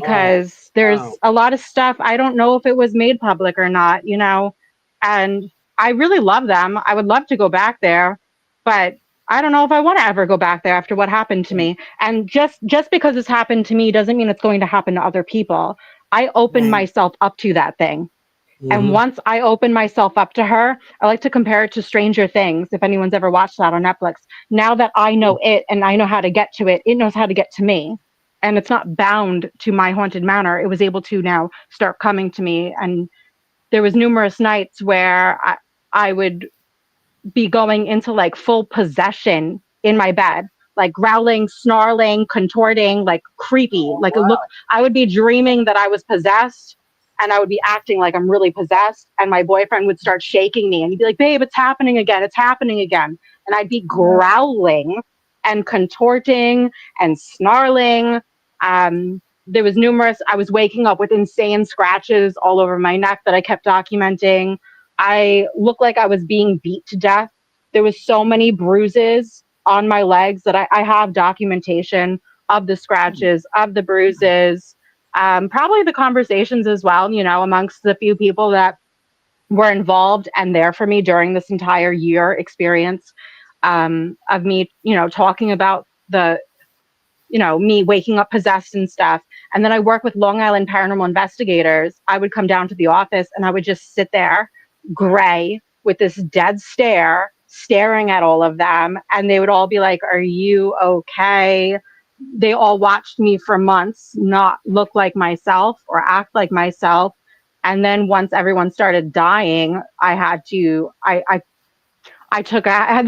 Oh because wow. there's a lot of stuff. I don't know if it was made public or not, and I really love them. I would love to go back there, but I don't know if I want to ever go back there after what happened to me. And just because it's happened to me doesn't mean it's going to happen to other people. I opened Right. myself up to that thing. And Mm-hmm. once I opened myself up to her, I like to compare it to Stranger Things, if anyone's ever watched that on Netflix. Now that I know it and I know how to get to it, it knows how to get to me. And it's not bound to my haunted manor. It was able to now start coming to me. And there was numerous nights where I would be going into like full possession in my bed, like growling, snarling, contorting, like creepy. Oh Like it wow. looked, I would be dreaming that I was possessed and I would be acting like I'm really possessed. And my boyfriend would start shaking me and he'd be like, babe, it's happening again. It's happening again. And I'd be growling and contorting and snarling. There was numerous, I was waking up with insane scratches all over my neck that I kept documenting. I looked like I was being beat to death. There was so many bruises on my legs that I have documentation of the scratches, of the bruises, probably the conversations as well, amongst the few people that were involved and there for me during this entire year experience of me, talking about me waking up possessed and stuff. And then I work with Long Island paranormal investigators. I would come down to the office and I would just sit there, gray, with this dead stare, staring at all of them. And they would all be like, are you okay? They all watched me for months not look like myself or act like myself. And then once everyone started dying, I had to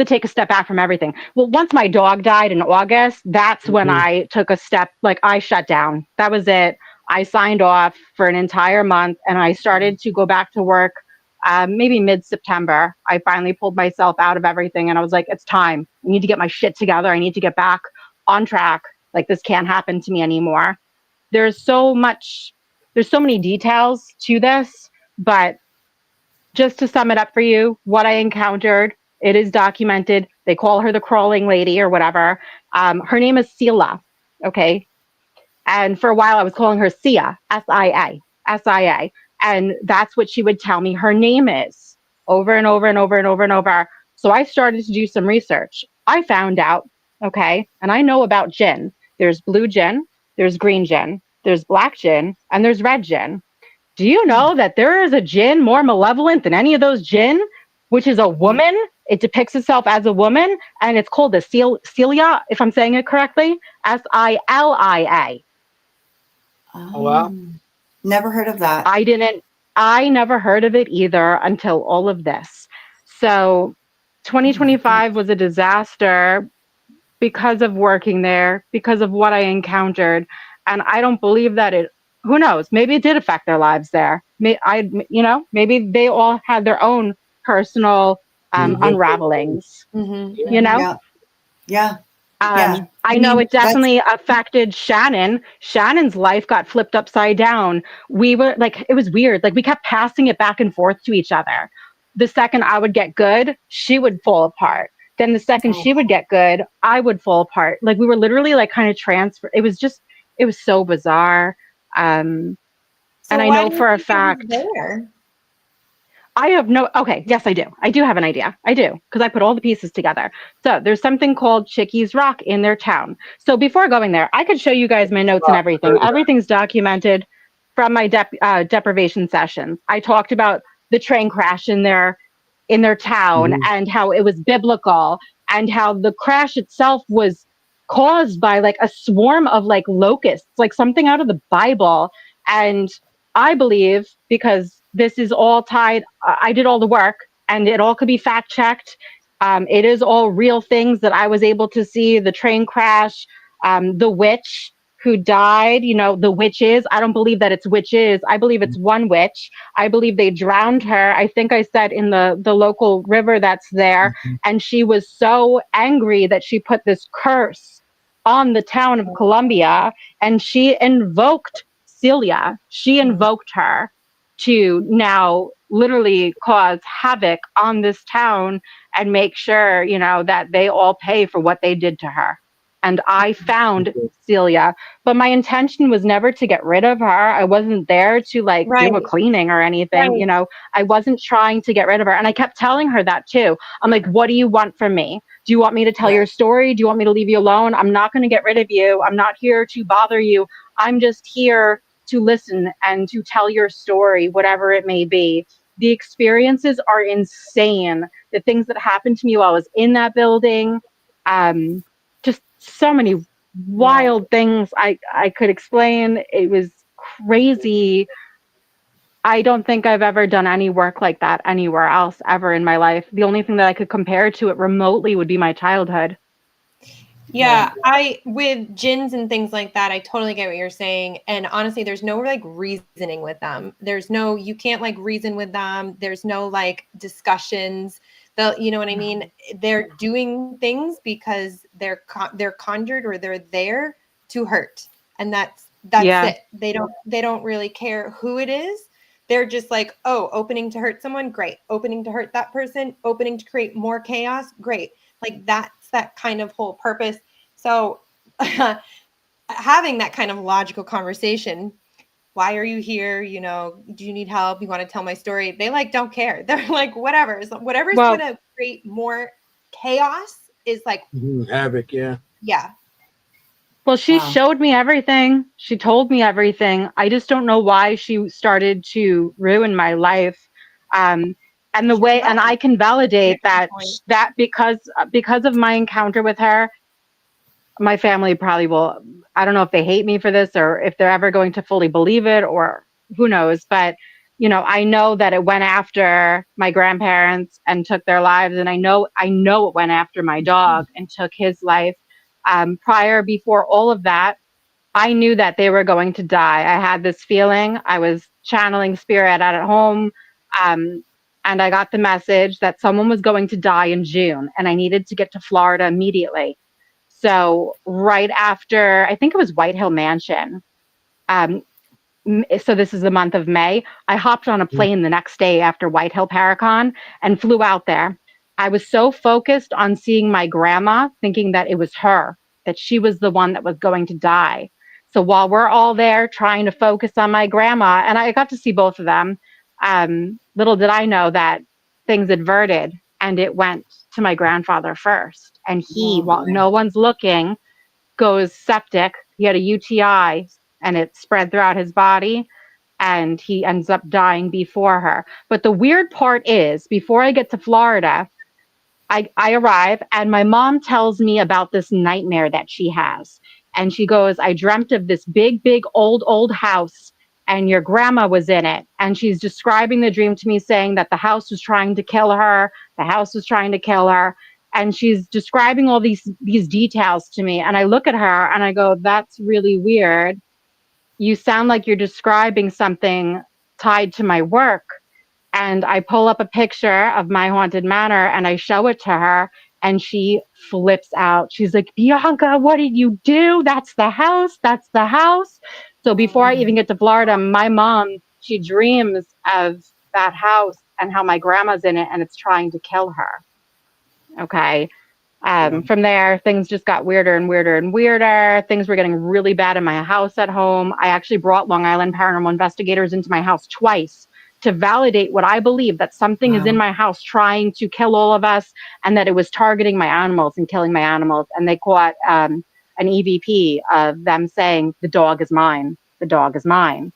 take a step back from everything. Well, once my dog died in August, that's when Mm-hmm. I took a step, like I shut down. That was it. I signed off for an entire month and I started to go back to work maybe mid-September. I finally pulled myself out of everything and I was like, it's time. I need to get my shit together. I need to get back on track. Like this can't happen to me anymore. There's so many details to this, but just to sum it up for you, what I encountered, it is documented. They call her the crawling lady or whatever. Her name is Sila. Okay. And for a while I was calling her Sia, S-I-A, S-I-A. And that's what she would tell me her name is over and over and over and over and over. So I started to do some research. I found out, okay, and I know about gin. There's blue gin, there's green gin, there's black gin, and there's red gin. Do you know that there is a jinn more malevolent than any of those jinn, which is a woman? It depicts itself as a woman, and it's called the Celia, if I'm saying it correctly, Silia. Oh wow. Never heard of that. I never heard of it either until all of this. So Oh my 2025 goodness. was a disaster because of working there, because of what I encountered. And I don't believe that who knows, maybe it did affect their lives there. Maybe they all had their own personal Mm-hmm. unravelings, you Mm-hmm. know? Yeah. Yeah. Yeah. I I know mean, it that's definitely affected Shannon. Shannon's life got flipped upside down. We were like, it was weird. Like we kept passing it back and forth to each other. The second I would get good, she would fall apart. Then the second oh, she would get good, I would fall apart. Like we were literally like kind of transfer. It was so bizarre. Um, So And I why know do you for a think it was fact, there? I have no, okay, yes, I do. I do have an idea. I do, because I put all the pieces together. So there's something called Chickies Rock in their town. So before going there, I could show you guys my notes and everything. Everything's documented from my deprivation sessions. I talked about the train crash in their town Mhm. and how it was biblical and how the crash itself was caused by like a swarm of like locusts, like something out of the Bible. And I believe, because this is all tied, I did all the work and it all could be fact checked. It is all real things that I was able to see, the train crash, the witch who died, you know, the witches. I don't believe that it's witches. I believe it's one witch. I believe they drowned her. I think I said in the local river that's there. Mhm. And she was so angry that she put this curse on the town of Columbia, and she invoked Celia. She invoked her to now literally cause havoc on this town and make sure, you know, that they all pay for what they did to her. And I found Celia, but my intention was never to get rid of her. I wasn't there to like Right, do a cleaning or anything, right, you know. I wasn't trying to get rid of her. And I kept telling her that too. I'm like, what do you want from me? Do you want me to tell your Right. story? Do you want me to leave you alone? I'm not going to get rid of you. I'm not here to bother you. I'm just here to listen and to tell your story, whatever it may be. The experiences are insane. The things that happened to me while I was in that building, um, just so many Yeah. wild things I could explain. It was crazy. I don't think I've ever done any work like that anywhere else ever in my life. The only thing that I could compare to it remotely would be my childhood. yeah. I with gins and things like that, I totally get what you're saying. And honestly, there's no like reasoning with them. There's no, you can't like reason with them. There's no like discussions. You know what I mean? They're doing things because they're conjured or they're there to hurt, and that's Yeah. it. They don't really care who it is. They're just like, oh, opening to hurt someone, great. Opening to hurt that person, opening to create more chaos, great. Like that's that kind of whole purpose. So having that kind of logical conversation, why are you here? You know, do you need help? You want to tell my story? They like don't care. They're like, whatever. So whatever's Well, gonna create more chaos is like, Mhm. Havoc, yeah. yeah. well, she Wow. showed me everything. She told me everything. I just don't know why she started to ruin my life. Um, and the She's way, and right. I can validate Very good that point. because of my encounter with her, my family probably will, I don't know if they hate me for this or if they're ever going to fully believe it or who knows, but you know, I know that it went after my grandparents and took their lives, and I know it went after my dog and took his life. Before all of that, I knew that they were going to die. I had this feeling. I was channeling spirit at home, um, and I got the message that someone was going to die in June, and I needed to get to Florida immediately. So right after, I think it was White Hill Mansion. Um, so this is the month of May. I hopped on a plane the next day after White Hill Paracon and flew out there. I was so focused on seeing my grandma, thinking that it was her, that she was the one that was going to die. So while we're all there trying to focus on my grandma, and I got to see both of them, little did I know that things adverted and it went to my grandfather first. And he, Oh while boy. no one's looking, goes septic. He had a UTI and it spread throughout his body, and he ends up dying before her. But the weird part is, before I get to Florida, I arrive and my mom tells me about this nightmare that she has. And she goes, I dreamt of this big, big, old house, and your grandma was in it. And she's describing the dream to me, saying that the house was trying to kill her. The house was trying to kill her. And she's describing all these details to me. And I look at her and I go, that's really weird. You sound like you're describing something tied to my work. And I pull up a picture of my haunted manor and I show it to her, and she flips out. She's like, Bianca, what did you do? That's the house. That's the house. So before I even get to Florida, my mom, she dreams of that house and how my grandma's in it and it's trying to kill her. Okay. From there, things just got weirder and weirder and weirder. Things were getting really bad in my house at home. I actually brought Long Island paranormal investigators into my house twice to validate what I believe, that something is in my house trying to kill all of us, and that it was targeting my animals and killing my animals. And they caught an EVP of them saying, "The dog is mine. The dog is mine."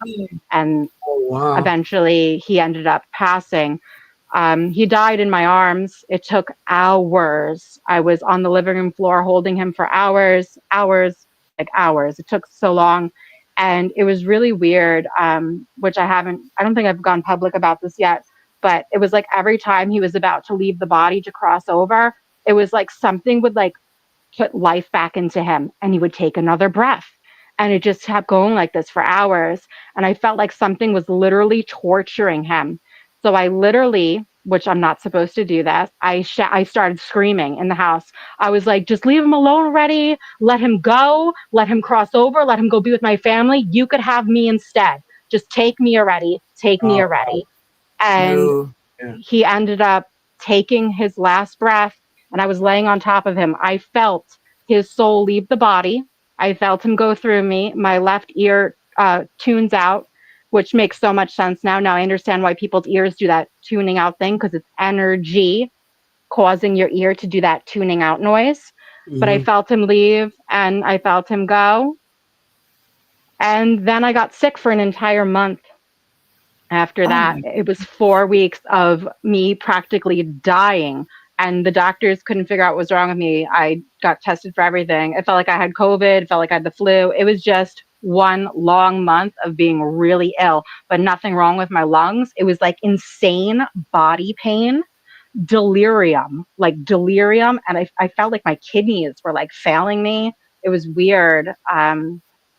And eventually he ended up passing. He died in my arms. It took hours. I was on the living room floor holding him for hours, like hours. It took so long. And it was really weird, which I don't think I've gone public about this yet, but it was like every time he was about to leave the body to cross over, it was like something would like put life back into him and he would take another breath. And it just kept going like this for hours. And I felt like something was literally torturing him. So I literally, which I'm not supposed to do that, I started screaming in the house. I was like, just leave him alone already. Let him go. Let him cross over. Let him go be with my family. You could have me instead. Just take me already. Take me already. And he ended up taking his last breath, and I was laying on top of him. I felt his soul leave the body. I felt him go through me. My left ear tunes out, which makes so much sense now. Now I understand why people's ears do that tuning out thing, because it's energy causing your ear to do that tuning out noise. But I felt him leave and I felt him go. And then I got sick for an entire month. After that, it was 4 weeks of me practically dying. And the doctors couldn't figure out what was wrong with me. I got tested for everything. It felt like I had COVID. It felt like I had the flu. It was just one long month of being really ill, but nothing wrong with my lungs. It was like insane body pain, delirium. And I felt like my kidneys were like failing me. It was weird. It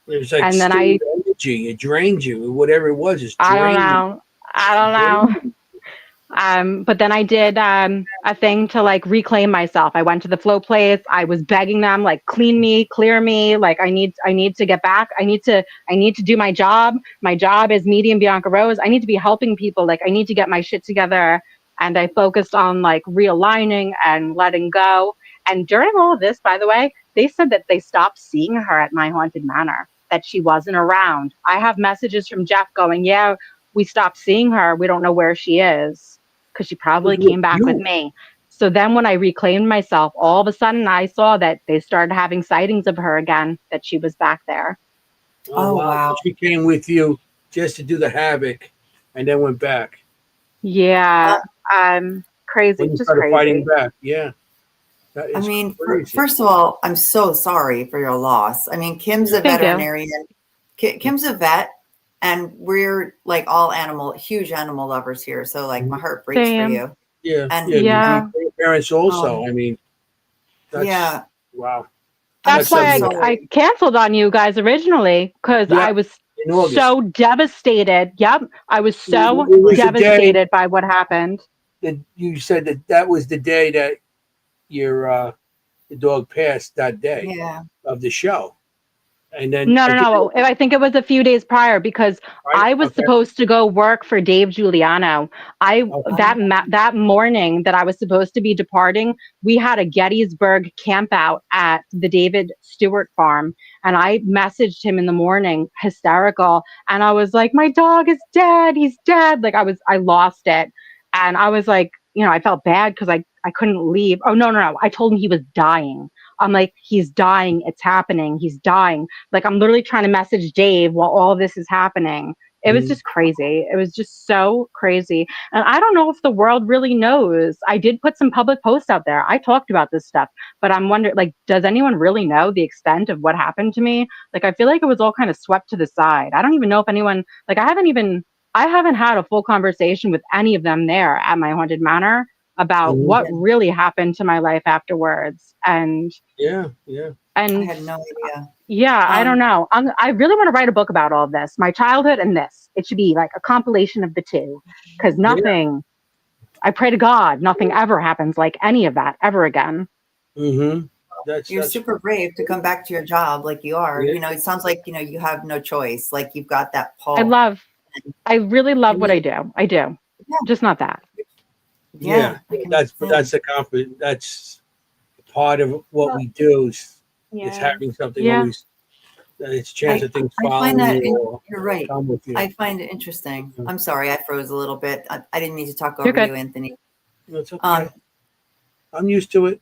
was like and then energy. It drained you. Whatever it was, just I drained don't know. But then I did a thing to like reclaim myself. I went to the flow place. I was begging them, like, clean me, clear me. Like, I need to get back. I need to do my job. My job is Medium Bianca Rose. I need to be helping people. Like, I need to get my shit together. And I focused on like realigning and letting go. And during all of this, by the way, they said that they stopped seeing her at my haunted manor, that she wasn't around. I have messages from Jeff going, yeah, we stopped seeing her. We don't know where she is, because she probably came back with me. So then when I reclaimed myself, all of a sudden I saw that they started having sightings of her again, that she was back there. Oh, wow. So she came with you just to do the havoc and then went back. Yeah. Crazy. When you just started crazy. fighting back. Yeah. I mean, first of all, I'm so sorry for your loss. I mean, Kimm's a veterinarian. Kimm's a vet. And we're like all huge animal lovers here. So like my heart breaks for you. Yeah. And your parents also. I mean, wow. That's why I canceled on you guys originally, because I was so devastated. Yep. I was so devastated by what happened. You said that was the day that your the dog passed, that day of the show. And then No. I think it was a few days prior, because I was supposed to go work for Dave Giuliano. That morning that I was supposed to be departing, we had a Gettysburg camp out at the David Stewart farm. And I messaged him in the morning, hysterical. And I was like, my dog is dead. He's dead. Like I lost it. And I was like, I felt bad because I couldn't leave. Oh, no. I told him he was dying. I'm like, he's dying. It's happening. He's dying. Like, I'm literally trying to message Dave while all this is happening. It was just crazy. It was just so crazy. And I don't know if the world really knows. I did put some public posts out there. I talked about this stuff, but I'm wondering, like, does anyone really know the extent of what happened to me? Like, I feel like it was all kind of swept to the side. I don't even know if anyone, like, I haven't had a full conversation with any of them there at my haunted manor about what really happened to my life afterwards. And and I had no idea. Yeah, I don't know. I really want to write a book about all of this, my childhood and this. It should be like a compilation of the two, because nothing, I pray to God, nothing ever happens like any of that ever again. You're super brave to come back to your job like you are. It sounds like, you have no choice. Like you've got that pull. I really love what I do. I do. Just not that. That's a compliment. That's part of what Well, we do is yeah. having something Yeah. always. It's a chance of things I find following that you or you're right. come with you. I find it interesting. Yeah. I'm sorry, I froze a little bit. I didn't mean to talk You're over good. you, Anthony. That's okay. Um, I'm used to it.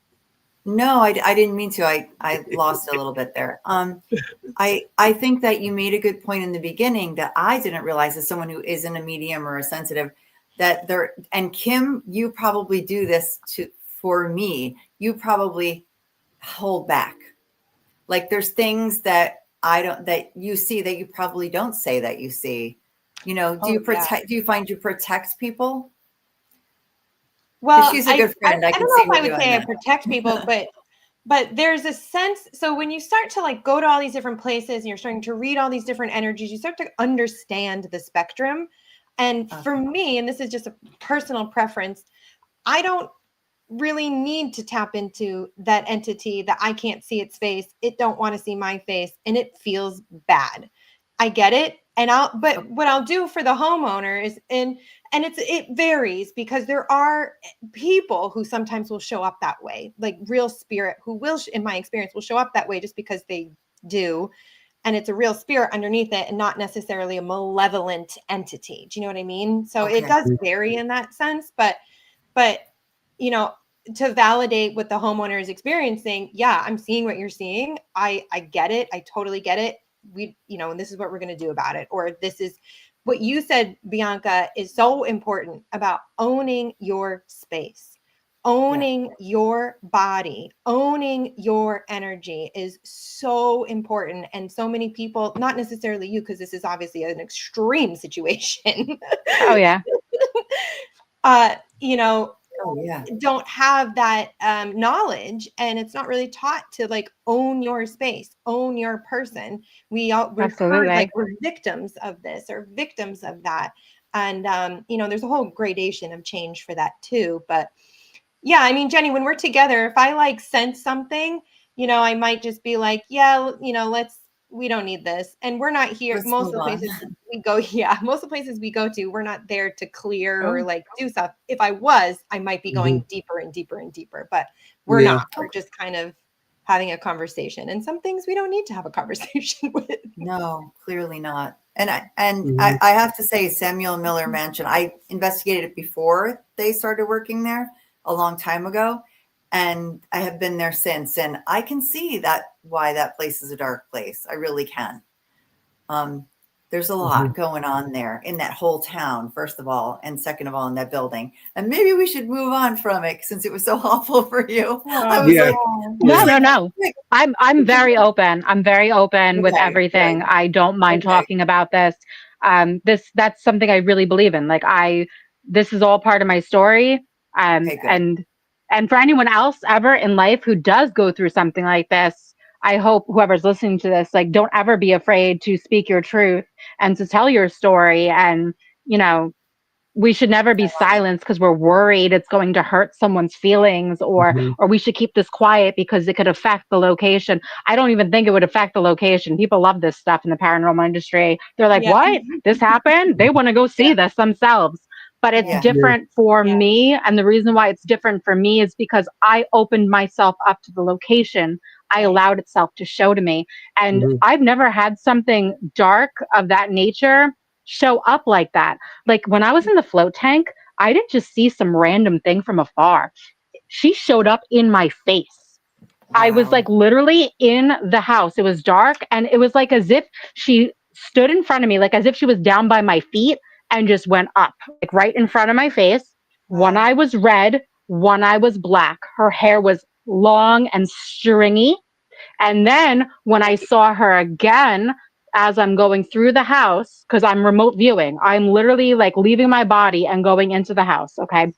no, I didn't mean to. I lost a little bit there. I think that you made a good point in the beginning that I didn't realize as someone who isn't a medium or a sensitive that there, and Kimm, you probably do this for me. You probably hold back. Like there's things that I don't, that you see that you probably don't say that you see. You know, do you Oh, yeah. protect, do you find you protect people? Because Well, she's a good I friend. I don't can know see if her I would doing say I that. protect people, but there's a sense. So when you start to like go to all these different places and you're starting to read all these different energies, you start to understand the spectrum. And for Okay. me, and this is just a personal preference, I don't really need to tap into that entity that I can't see its face. It don't want to see my face and it feels bad. I get it. And but what I'll do for the homeowner is, and it varies because there are people who sometimes will show up that way, like real spirit who will, in my experience, will show up that way just because they do. And it's a real spirit underneath it and not necessarily a malevolent entity. Do you know what I mean? So it Okay. does vary in that sense, but you know, to validate what the homeowner is experiencing, yeah, I'm seeing what you're seeing. I get it. I totally get it. We, and this is what we're going to do about it. Or this is what you said, Bianca, is so important about owning your space. Owning your body, owning your energy is so important. And so many people, not necessarily you, because this is obviously an extreme situation. Oh yeah. You know, Oh yeah. don't have that knowledge, and it's not really taught to like own your space, own your person. We're heard like Absolutely. we're victims of this or victims of that, and there's a whole gradation of change for that too. But yeah, I mean, Jennie, when we're together, if I like sense something, I might just be like, yeah, we don't need this. And we're not here. Let's Most of move the on. places we go, yeah, most of the places we go to, we're not there to clear or Oh. like do stuff. If I was, I might be going deeper and deeper and deeper, but we're Yeah. not. We're just kind of having a conversation. And some things we don't need to have a conversation with. No, clearly not. And I and Mhm. I, I have to say, Samuel Miller Mansion. I investigated it before they started working there a long time ago, and I have been there since. And I can see that why that place is a dark place. I really can. Um, there's a lot going on there in that whole town, first of all, and second of all, in that building. And maybe we should move on from it since it was so awful for you. I was Yeah. like, No, Yeah. no. I'm very open. I'm very open with okay, everything. good. I don't mind Okay, talking about this. That's something I really believe in. Like this is all part of my story. okay, good. And for anyone else ever in life who does go through something like this, I hope whoever's listening to this, like, don't ever be afraid to speak your truth and to tell your story. And, we should never be silenced because we're worried it's going to hurt someone's feelings, or we should keep this quiet because it could affect the location. I don't even think it would affect the location. People love this stuff in the paranormal industry. They're like, Yeah. what? This happened? They want to go see this themselves. But it's Yeah. different for Yeah. me. And the reason why it's different for me is because I opened myself up to the location. I allowed itself to show to me. And I've never had something dark of that nature show up like that. Like when I was in the float tank, I didn't just see some random thing from afar. She showed up in my face. I was Wow. like literally in the house. It was dark and it was like as if she stood in front of me, like as if she was down by my feet and just went up, like right in front of my face. One Wow. eye was red, one eye was black. Her hair was long and stringy. And then when I saw her again, as I'm going through the house, because I'm remote viewing, I'm literally like leaving my body and going into the house. Okay.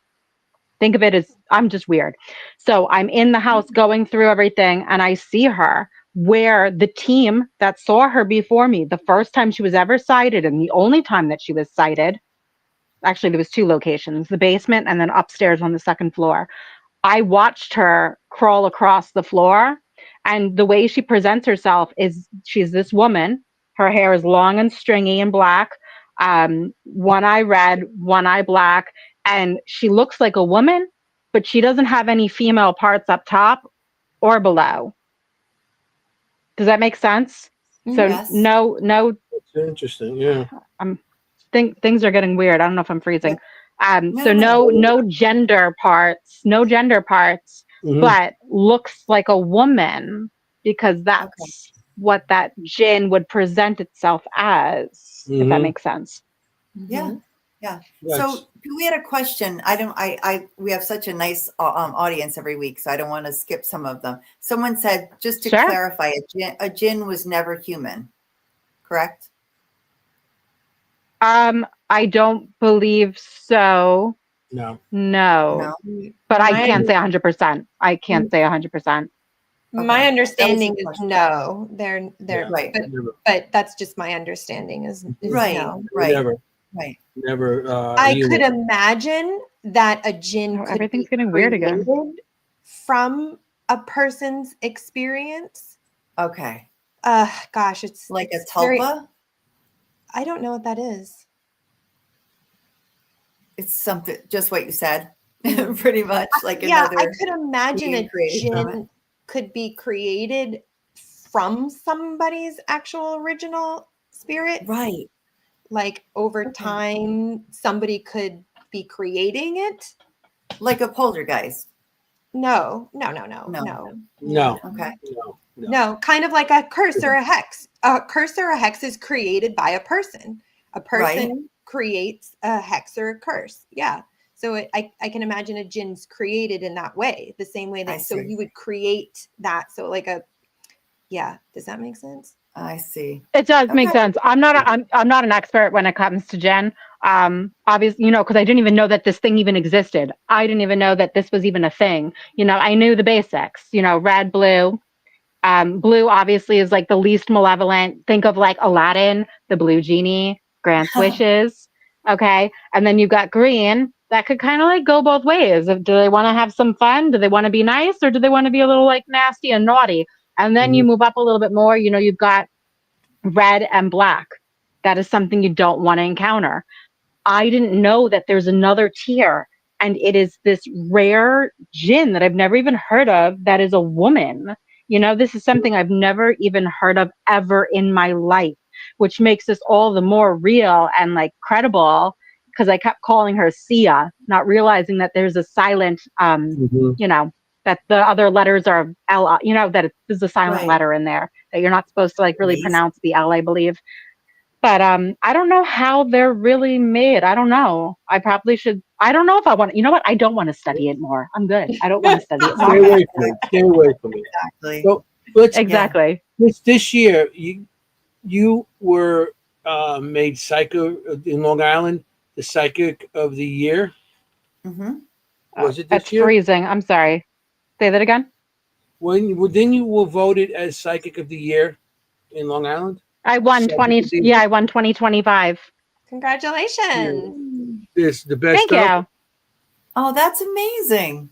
Think of it as I'm just weird. So I'm in the house going through everything and I see her where the team that saw her before me, the first time she was ever sighted and the only time that she was sighted, actually, there was two locations, the basement and then upstairs on the second floor. I watched her crawl across the floor. And the way she presents herself is she's this woman. Her hair is long and stringy and black, one eye red, one eye black. And she looks like a woman, but she doesn't have any female parts up top. or below. Does that make sense? So Yes. no, That's interesting. Yeah. I'm things are getting weird. I don't know if I'm freezing. So No. no gender parts, Mhm. but looks like a woman because that's what that jinn would present itself as, if that Mhm. makes sense. Yeah. Yeah. That's So we had a question. We have such a nice audience every week, so I don't want to skip some of them. Someone said, just to Sure. clarify, a jinn was never human, correct? I don't believe so. no. No. No. But I My can't say 100%. I can't say 100%. my Okay. That was understanding the is question. no. Yeah. Right. Never. But that's just my understanding is Right. no. Right. Never. Right. Never. I Human. could imagine that a jinn Oh, could everything's be getting weird again. created from a person's experience. Okay. Gosh, it's Like it's a tulpa? I don't know what that is. It's something, just what you said, Mm. pretty much like Yeah, I another could imagine being a created from it. jinn could be created from somebody's actual original spirit. Right. Like over Okay. time, somebody could be creating it. Like a poltergeist. No. No. Okay. No. No, kind of like a curse or a hex. A curse or a hex is created by a person. A person creates a hex or a curse. Yeah. So I can imagine a jinn's created in that way, the same way I that so see. you would create that. So like a yeah. Does that make sense? I see. It does make Okay. sense. I'm not an expert when it comes to Jen. Obviously, because I didn't even know that this thing even existed. I didn't even know that this was even a thing. I knew the basics. Red, blue. Blue obviously is like the least malevolent. Think of like Aladdin, the blue genie, grants wishes. Okay. And then you've got green that could kind of like go both ways. Do they want to have some fun? Do they want to be nice? Or do they want to be a little like nasty and naughty? And then you Mhm. move up a little bit more, you've got red and black. That is something you don't want to encounter. I didn't know that there's another tier, and it is this rare jinn that I've never even heard of that is a woman. This is something I've never even heard of ever in my life, which makes this all the more real and like credible because I kept calling her Sia, not realizing that there's a silent, Mhm. that the other letters are L, that there's a silent Right. letter in there that you're not supposed to like really Amazing. pronounce the L, I believe. But I don't know how they're really made. I don't know. I probably should. I don't know if I want. You know what? I don't want to study it more. I'm good. I don't want to study it Stay more. away from it. Stay away from it. Exactly. So let's Exactly. this year you were made psycho in Long Island, the psychic of the year. Mm-hmm. Was it It's this year? freezing. I'm sorry. Say that again. Then you were voted as psychic of the year in Long Island. I won Psychic 20. of the Yeah, I won 2025. year. Congratulations. This the best Thank of. you. Oh, that's amazing.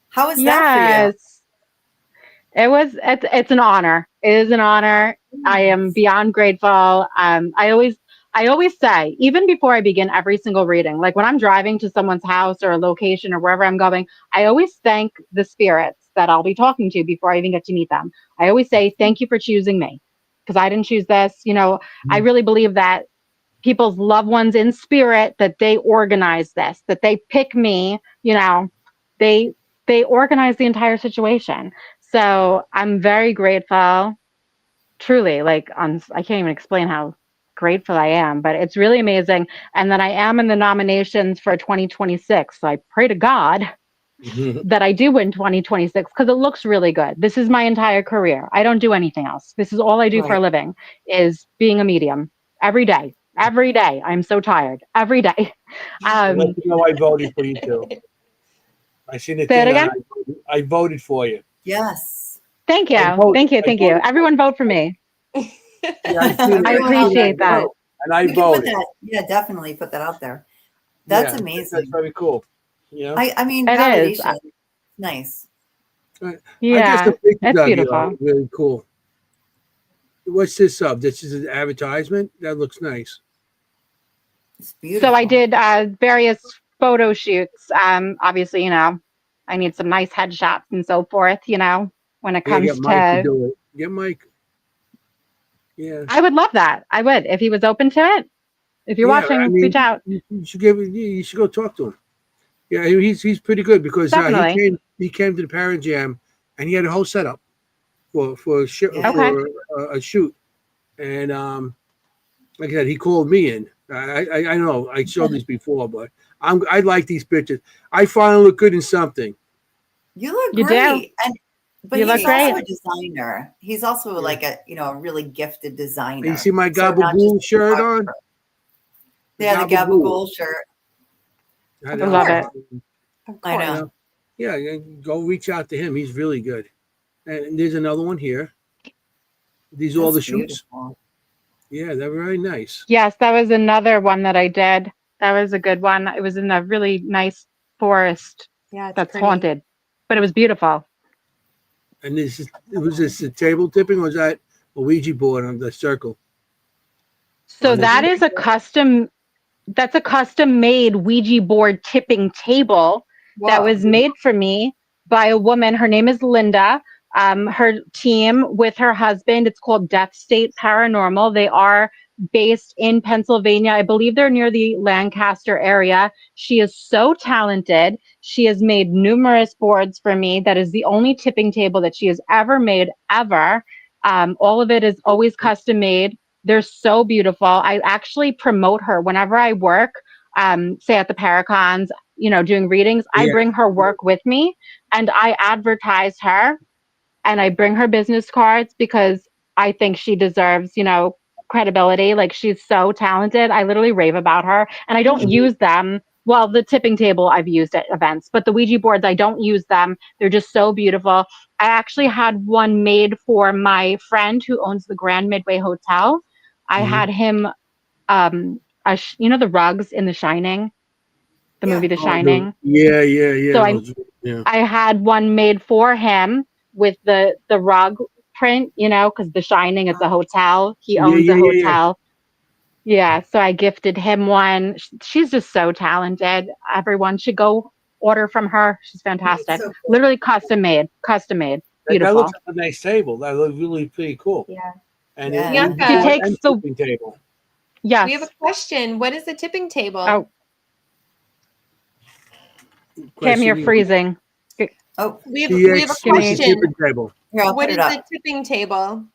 How is that for you? Yes. It's an honor. It is an honor. I am beyond grateful. I always say, even before I begin every single reading, like when I'm driving to someone's house or a location or wherever I'm going, I always thank the spirits that I'll be talking to before I even get to meet them. I always say, thank you for choosing me because I didn't choose this. I really believe that people's loved ones in spirit, that they organize this, that they pick me, they they organize the entire situation. So I'm very grateful, truly. Like I can't even explain how grateful I am, but it's really amazing. And that I am in the nominations for 2026. So I pray to God Mhm. that I do win 2026 because it looks really good. This is my entire career. I don't do anything else. This is all I do for a Right. living is being a medium every day. Every day. I'm so tired. Every day. I'll let Um, you know I voted for you too. I seen the say it thing and again. I voted for you. Yes. Thank I you. voted. Thank you. I Thank you. voted for Everyone you. vote for me. Yeah, I seen it. I Everyone out there appreciate that. vote. And I We can put voted. that. Yeah, definitely put that out there. Yeah, That's that's amazing. very cool. You know, I mean, It is. validation. Nice. I got some Yeah, pictures it's of you. beautiful. Really cool. What's this of? This is an advertisement. That looks nice. It's So I beautiful. did various photo shoots. Obviously, I need some nice headshots and so forth. when it Yeah, comes get Mike to to. do it. Get Mike. Yeah. I would love that. I would if he was open to it. If you're Yeah, I watching, reach mean, out. you should give you should go talk to him. Yeah, he's pretty good because Definitely. he came to the Parent Jam and he had a whole setup Yeah. Okay. for a shoot, and like I said, he called me in. I know I showed these before, but I like these pictures. I finally look good in something. You look You do. great. And but You look he's also great. a designer. He's also Yeah. like a really gifted And you see designer. my So not just gabagool a shirt on? photographer. Yeah, the Gabagool. Gabagool shirt. I Of I know. love course. it. Of I course. You know. know, yeah, go reach out to him. He's really good. And there's another one here. These are all That's the shoots. beautiful. Yeah, they're very nice. Yes, that was another one that I did. That was a good one. It was in a really nice forest Yeah, it's that's pretty. haunted, but it was beautiful. And was this a table tipping or was that a Ouija board on the circle So on this? that is a custom. That's a custom made Ouija board tipping table that Whoa. was made for me by a woman. Her name is Linda. Her team with her husband, it's called Death State Paranormal. They are based in Pennsylvania. I believe they're near the Lancaster area. She is so talented. She has made numerous boards for me. That is the only tipping table that she has ever made, ever. All of it is always custom made. They're so beautiful. I actually promote her whenever I work, say at the Paracons, doing readings. I Yeah. bring her work with me and I advertise her and I bring her business cards because I think she deserves, credibility. Like she's so talented. I literally rave about her and I don't Mhm. use them. Well, the tipping table I've used at events, but the Ouija boards, I don't use them. They're just so beautiful. I actually had one made for my friend who owns the Grand Midway Hotel. I Mhm. had him, the rugs in The Shining, the Yeah. movie The Oh, Shining. yeah. So I Those, yeah. I had one made for him with the rug print, because The Shining is a hotel. He owns a Yeah. hotel. Yeah, so I gifted him one. She's just so talented. Everyone should go order from her. She's It's fantastic. so cool. Literally custom made, That looks beautiful. like a nice table. That looks really pretty cool. Yeah. And it Yeah. Ouija She Bianca, board takes and the tipping table. we have a yes. question. What is the tipping table? Oh, Kim, you're Question. freezing. Oh, We have a Give What's the me. question. tipping table? here, I'll What put is it the up. tipping table?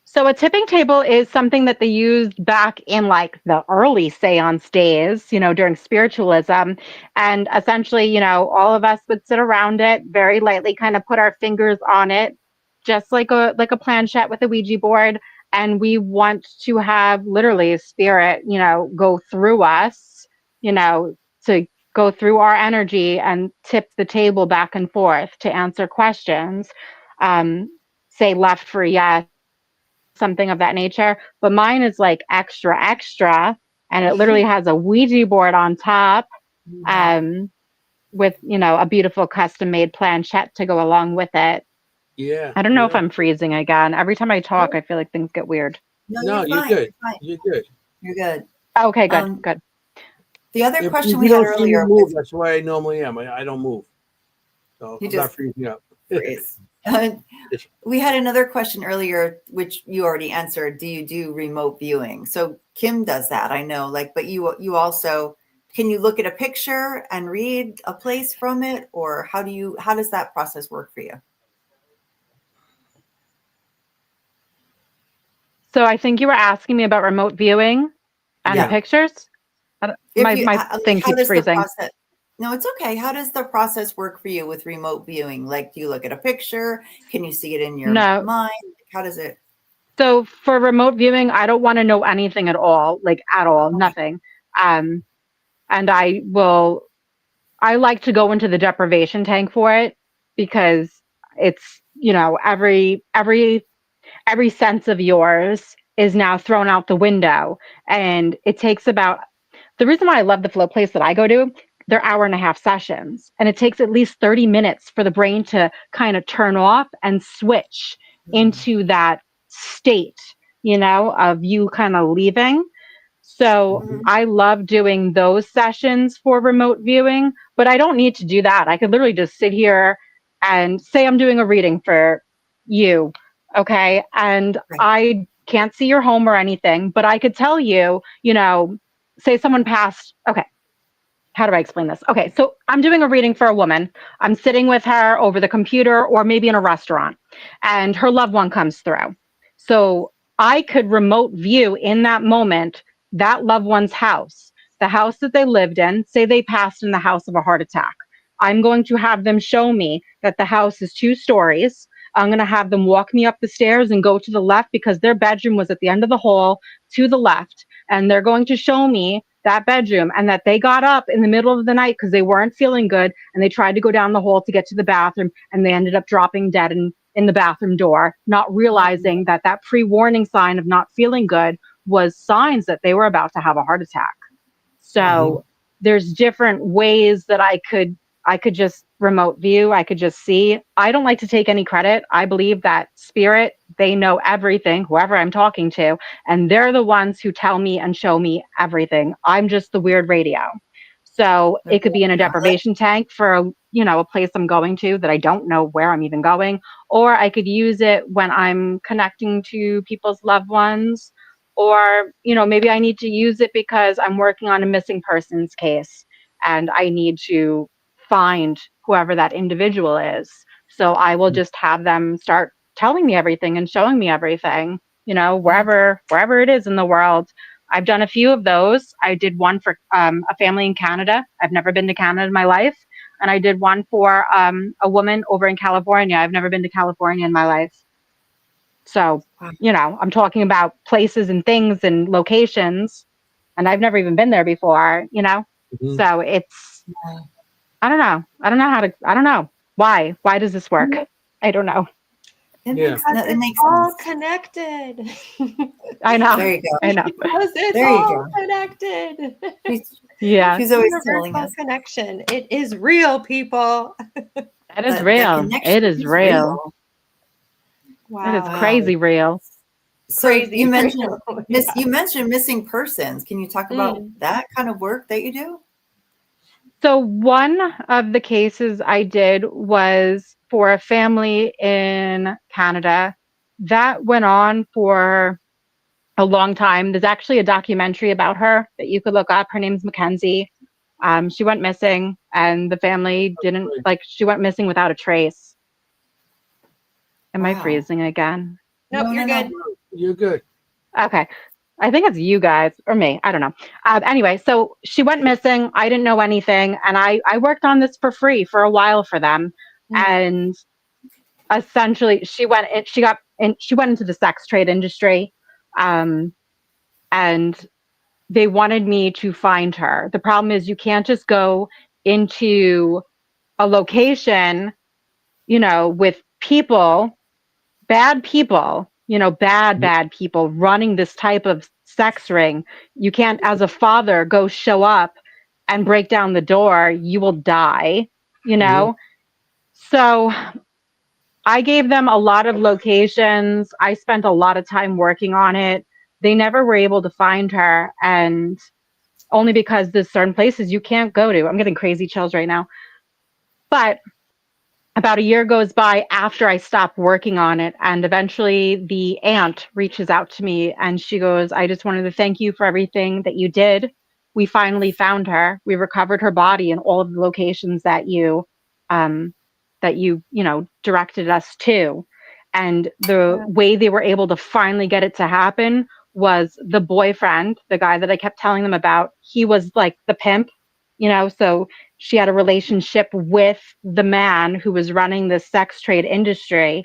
So a tipping table is something that they used back in like the early seance days, during spiritualism. And essentially, all of us would sit around it very lightly, kind of put our fingers on it, just like a planchette with a Ouija board. And we want to have literally a spirit, go through us, to go through our energy and tip the table back and forth to answer questions. Say left for yes, something of that nature. But mine is like extra, extra, and it literally has a Ouija board on top, Wow. um, with a beautiful custom made planchette to go along with it. Yeah. I don't know if I'm freezing again. Every time I talk, I feel like things get weird. No, No, you're you're fine. good. You're fine. You're good. You're good. Okay, good, Um, good. the other If question we you had don't see me earlier move, was that's why I normally am. I don't move. So you I'm not just freezing up. freeze. We had another question earlier, which you already answered. Do you do remote viewing? So Kim does that, I know. But you also can you look at a picture and read a place from it, or how does that process work for you? So I think you were asking me about remote viewing and Yeah. pictures. If My thing how keeps does the freezing. process? No, it's okay. How does the process work for you with remote viewing? Like, do you look at a picture? Can you see it in your No. mind? How does it? So for remote viewing, I don't want to know anything at all, like at all, Okay. nothing. Um, and I like to go into the deprivation tank for it because it's, every sense of yours is now thrown out the window. And it takes about the reason why I love the flow place that I go to, they're hour and a half sessions. And it takes at least 30 minutes for the brain to kind of turn off and switch into that state, of you kind of leaving. So Mhm. I love doing those sessions for remote viewing, but I don't need to do that. I could literally just sit here and say I'm doing a reading for you, okay, and Right. I can't see your home or anything, but I could tell you, say someone passed. Okay, how do I explain this? Okay, so I'm doing a reading for a woman. I'm sitting with her over the computer or maybe in a restaurant, and her loved one comes through. So I could remote view in that moment that loved one's house, the house that they lived in. Say they passed in the house of a heart attack. I'm going to have them show me that the house is 2 stories. I'm going to have them walk me up the stairs and go to the left because their bedroom was at the end of the hall to the left. And they're going to show me that bedroom and that they got up in the middle of the night because they weren't feeling good and they tried to go down the hall to get to the bathroom and they ended up dropping dead in the bathroom door, not realizing that that pre-warning sign of not feeling good was signs that they were about to have a heart attack. So there's different ways that I could just remote view. I could just see. I don't like to take any credit. I believe that spirit, they know everything, whoever I'm talking to, and they're the ones who tell me and show me everything. I'm just the weird radio. So it could be in a deprivation tank for a place I'm going to that I don't know where I'm even going, or I could use it when I'm connecting to people's loved ones, or maybe I need to use it because I'm working on a missing persons case and I need to find whoever that individual is. So I will just have them start telling me everything and showing me everything, wherever it is in the world. I've done a few of those. I did one for a family in Canada. I've never been to Canada in my life. And I did one for a woman over in California. I've never been to California in my life. So, I'm talking about places and things and locations, and I've never even been there before, So it's, I don't know. I don't know. Why? Why does this work? I don't know. It Yeah. makes, Because it makes it's all sense. connected. I know. There you go. I know. Because it's There you all go. connected. Yeah, She's always telling Universal us connection. It is real, people. it is that real. connection It is real. It is Wow. crazy real. So Crazy you mentioned real. Yeah. you mentioned missing persons. Can you talk about Mm. that kind of work that you do? So one of the cases I did was for a family in Canada. That went on for a long time. There's actually a documentary about her that you could look up. Her name's Mackenzie. She went missing, and the family didn't she went missing without a trace. Am I Wow. freezing again? Nope, No, you're no, no. good. You're good. Okay. I think it's you guys or me. I don't know. Anyway, so she went missing. I didn't know anything. And I worked on this for free for a while for them. Mm. And essentially she went into the sex trade industry. And they wanted me to find her. The problem is you can't just go into a location, with bad people, bad people running this type of sex ring. You can't, as a father, go show up and break down the door. You will die, So I gave them a lot of locations. I spent a lot of time working on it. They never were able to find her. And only because there's certain places you can't go to. I'm getting crazy chills right now. But about a year goes by after I stopped working on it, and eventually the aunt reaches out to me and she goes, I just wanted to thank you for everything that you did. We finally found her. We recovered her body in all of the locations that um, directed us to. And the Yeah. way they were able to finally get it to happen was the boyfriend, the guy that I kept telling them about. He was like the pimp, so she had a relationship with the man who was running the sex trade industry.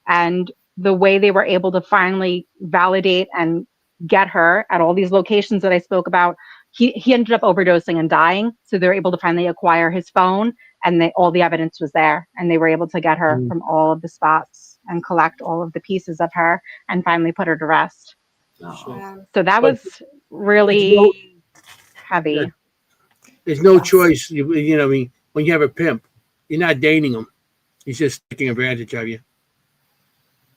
And the way they were able to finally validate and get her at all these locations that I spoke about, he ended up overdosing and dying. So they were able to finally acquire his phone, and all the evidence was there. And they were able to get her from all of the spots and collect all of the pieces of her and finally put her to rest. Wow. So that But was really heavy. there's no Yes. choice. I mean, when you have a pimp, you're not dating him. He's just taking advantage of you.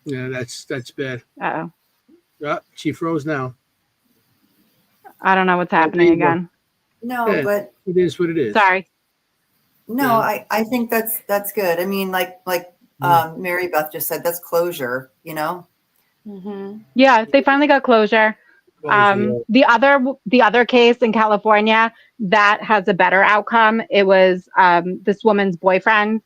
Yeah, that's bad. Uh-oh. Oh, she froze now. I don't know what's There happening you go. again. No, Yeah, but it is what it is. Sorry. No, I think that's good. I mean, like Mary Beth just said, that's closure, you know? Mm-hmm. Yeah, they finally got closure. Closure, The other case in California that has a better outcome. It was this woman's boyfriend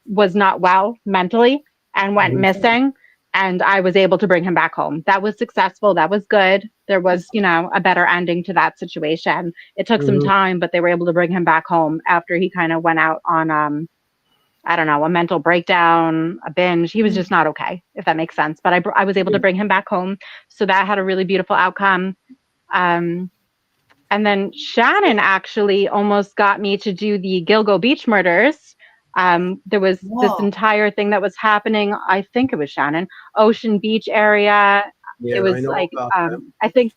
was not well mentally and went Mhm. missing, and I was able to bring him back home. That was successful. That was good. There was, a better ending to that situation. It took some Mhm. time, but they were able to bring him back home after he kind of went out on I don't know, a mental breakdown, a binge. He was just not okay, if that makes sense. But I was able to bring him back home. So that had a really beautiful outcome. Um, and then Shannon actually almost got me to do the Gilgo Beach murders. There was this Whoa. entire thing that was happening. I think it was Shannon, Ocean Beach area. It Yeah, I was know like, about that. I think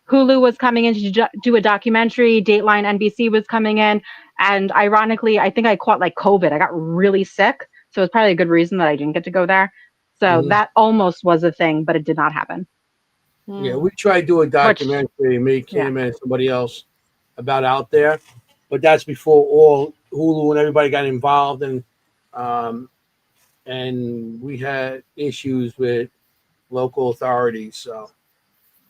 Hulu was coming in to do a documentary. Dateline NBC was coming in. And ironically, I think I caught like COVID. I got really sick. So it's probably a good reason that I didn't get to go there. So Mhm. that almost was a thing, but it did not happen. Yeah, we tried to do a Which, documentary, me, yeah, Kim, and somebody else about out there, but that's before all Hulu and everybody got involved, um, and we had issues with local authorities, so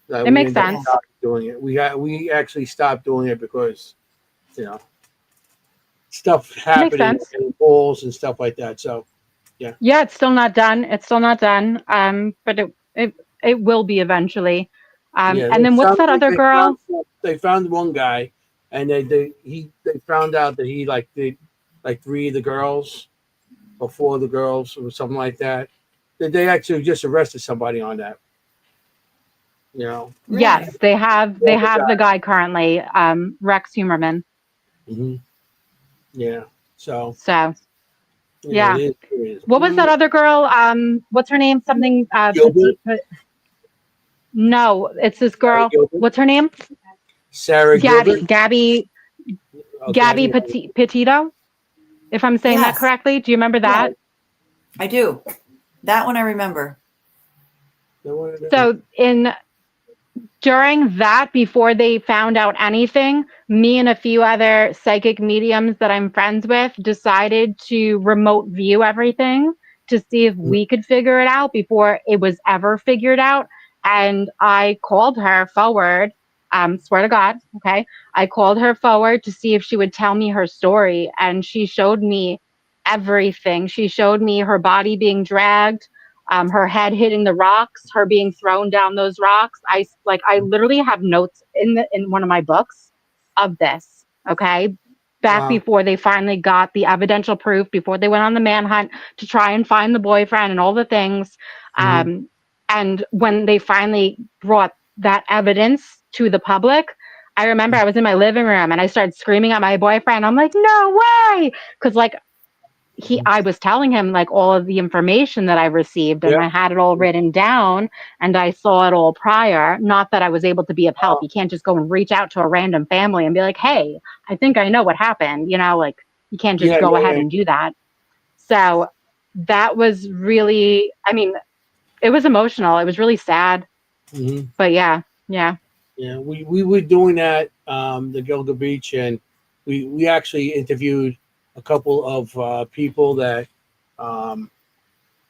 it we makes ended up Yeah. sense. stopped doing it. We actually stopped doing it because you know stuff It makes happening sense. in balls and stuff like that. So yeah, Yeah, it's still not done. It's still not done. But it will be eventually. yeah. And then what's that other They found girl? they found one guy, and they found out that he like did like three of the girls or four of the girls or something like that. They actually just arrested somebody on that. You know, Really? Yes, they have. They older have the guy. guy currently, Rex Humerman. Hmm. Yeah. So So yeah, it yeah. is. It is. What was that other girl? What's her name? Something Gilbert, no, it's this Sarah girl. Gilbert, What's her name? Sarah Gilbert. Okay, Gabby Petito. If I'm saying that Yes. correctly, do you remember Yeah, that? I do. That one I remember. So in during that, before they found out anything, me and a few other psychic mediums that I'm friends with decided to remote view everything to see if we could figure it out before it was ever figured out. And I called her forward, swear to God, okay? I called her forward to see if she would tell me her story. And she showed me everything. She showed me her body being dragged, her head hitting the rocks, her being thrown down those rocks. I literally have notes in one of my books of this. Okay, back Wow. before they finally got the evidential proof, before they went on the manhunt to try and find the boyfriend and all the things, Hmm. and when they finally brought that evidence to the public. I remember I was in my living room and I started screaming at my boyfriend. I'm like, no way. Because I was telling him like all of the information that I received and Yeah. I had it all written down and I saw it all prior. Not that I was able to be of help. Wow. You can't just go and reach out to a random family and be like, hey, I think I know what happened. Like you can't just Yeah. go ahead Yeah. and do that. So that was really, I mean, it was emotional. It was really sad. Hmm. But yeah, yeah. Yeah. We were doing that the Gilga Beach, and we actually interviewed a couple of people that um,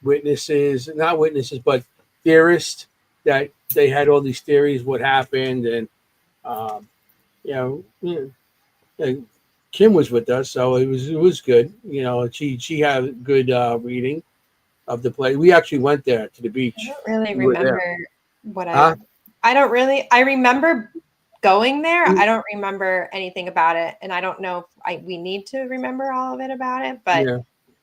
witnesses, not witnesses, but theorists that they had all these theories what happened, and um, and Kim was with us, so it was good. She had good reading of the play. We actually went there to the I beach. don't really We were there. remember what Huh? I don't really I remember going there. I don't remember anything about it. And I don't know if we need to remember all of it about it, but Yeah,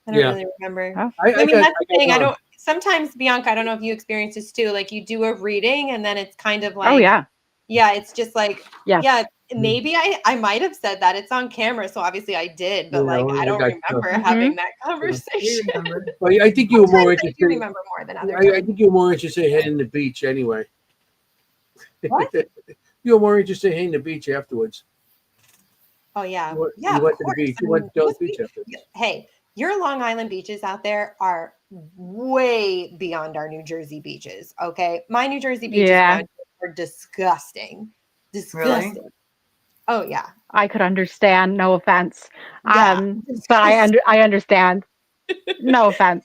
I don't yeah. really remember. Oh, I mean, that's I the thing. I got on. don't sometimes Bianca, I don't know if you experience this too. Like you do a reading and then it's kind of oh like, yeah. yeah, it's just like, Yes. yeah, maybe I might have said that. It's on camera, so obviously I did, but like I I don't got you. remember Hmm. having that We conversation. remember. Well, I think you were more Sometimes I do interested. remember more than other I times. think you were more interested in hitting the beach anyway. What? You were more interested in hitting the beach afterwards. Oh yeah. Yeah, You of went to the course. beach. I You mean, went to the those beach afterwards. hey, your Long Island beaches out there are way beyond our New Jersey beaches. Okay. My New Jersey beaches Yeah. around here are disgusting. Really? Disgusting. Oh yeah. I could understand. No offense, Yeah. but I understand. No offense.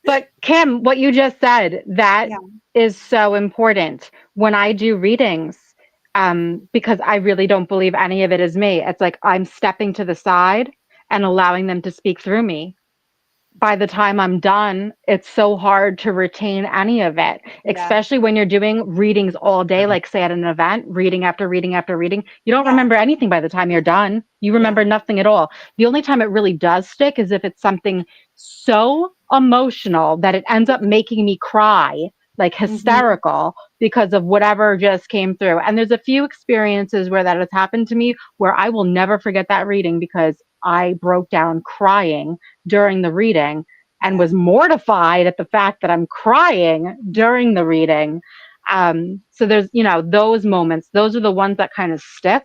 But Kim, what you just said, that Yeah. is so important when I do readings, because I really don't believe any of it is me. It's like I'm stepping to the side and allowing them to speak through me. By the time I'm done, it's so hard to retain any of it, Yeah. especially when you're doing readings all day, like say at an event, reading after reading after reading. You don't Yeah. remember anything by the time you're done. You remember nothing at all. The only time it really does stick is if it's something so emotional that it ends up making me cry, like hysterical, because of whatever just came through. And there's a few experiences where that has happened to me where I will never forget that reading because I broke down crying during the reading and was mortified at the fact that I'm crying during the reading. So there's, those moments, those are the ones that kind of stick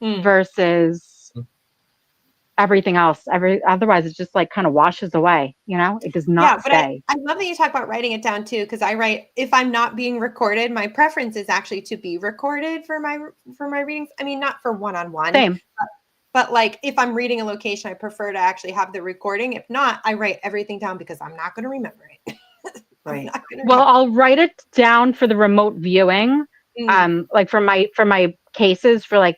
versus everything else. Otherwise it just like kind of washes away, it does not But stay. I love that you talk about writing it down too, because I write, if I'm not being recorded, my preference is actually to be recorded for my readings. I mean, not for one-on-one. Same. But like if I'm reading a location, I prefer to actually have the recording. If not, I write everything down because I'm not going to remember it. Right. Well, I'll write it down for the remote viewing, like for my cases for like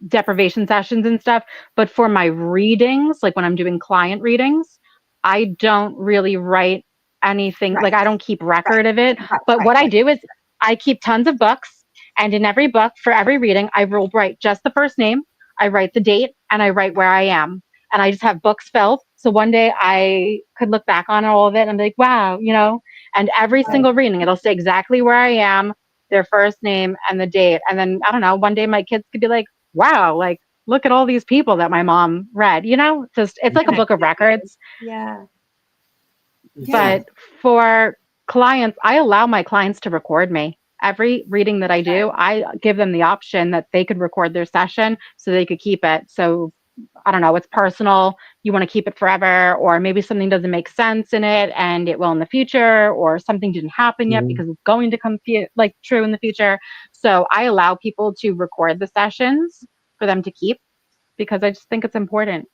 deprivation sessions and stuff. But for my readings, like when I'm doing client readings, I don't really write anything. Like I don't keep record of it. But what I do is I keep tons of books, and in every book for every reading, I will write just the first name, I write the date, and I write where I am. And I just have books filled. So one day I could look back on all of it and be like, wow, and every single reading, it'll say exactly where I am, their first name and the date. And then, I don't know, one day my kids could be like, wow, like, look at all these people that my mom read, it's like a book of records. Yeah. But for clients, I allow my clients to record me. Every reading that I do, I give them the option that they could record their session so they could keep it. So I don't know, it's personal, you want to keep it forever, or maybe something doesn't make sense in it and it will in the future, or something didn't happen yet because it's going to come like true in the future. So I allow people to record the sessions for them to keep because I just think it's important.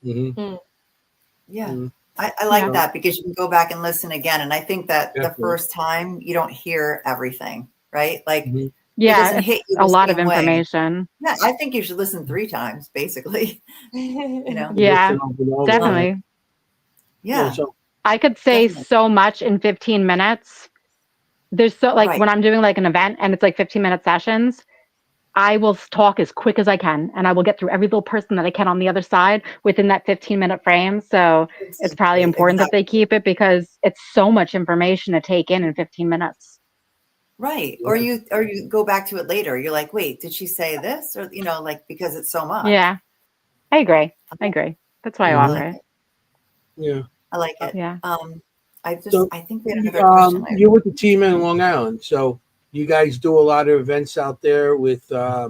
Yeah. I like that because you can go back and listen again. And I think that the first time you don't hear everything, right? Like it doesn't hit you a lot of way. information. Yeah, I think you should listen 3 times, basically. Yeah, definitely. Yeah. So I could say so much in 15 minutes. There's so like when I'm doing like an event and it's like 15-minute sessions, I will talk as quick as I can and I will get through every little person that I can on the other side within that 15-minute frame. So it's probably important that they keep it because it's so much information to take in 15 minutes. Right. Or you go back to it later. You're like, wait, did she say this? Or, like, because it's so much. Yeah, I agree. That's why I offer it. Yeah. I like it. Yeah. I think we had another question. You're with the team in Long Island. So you guys do a lot of events out there with, with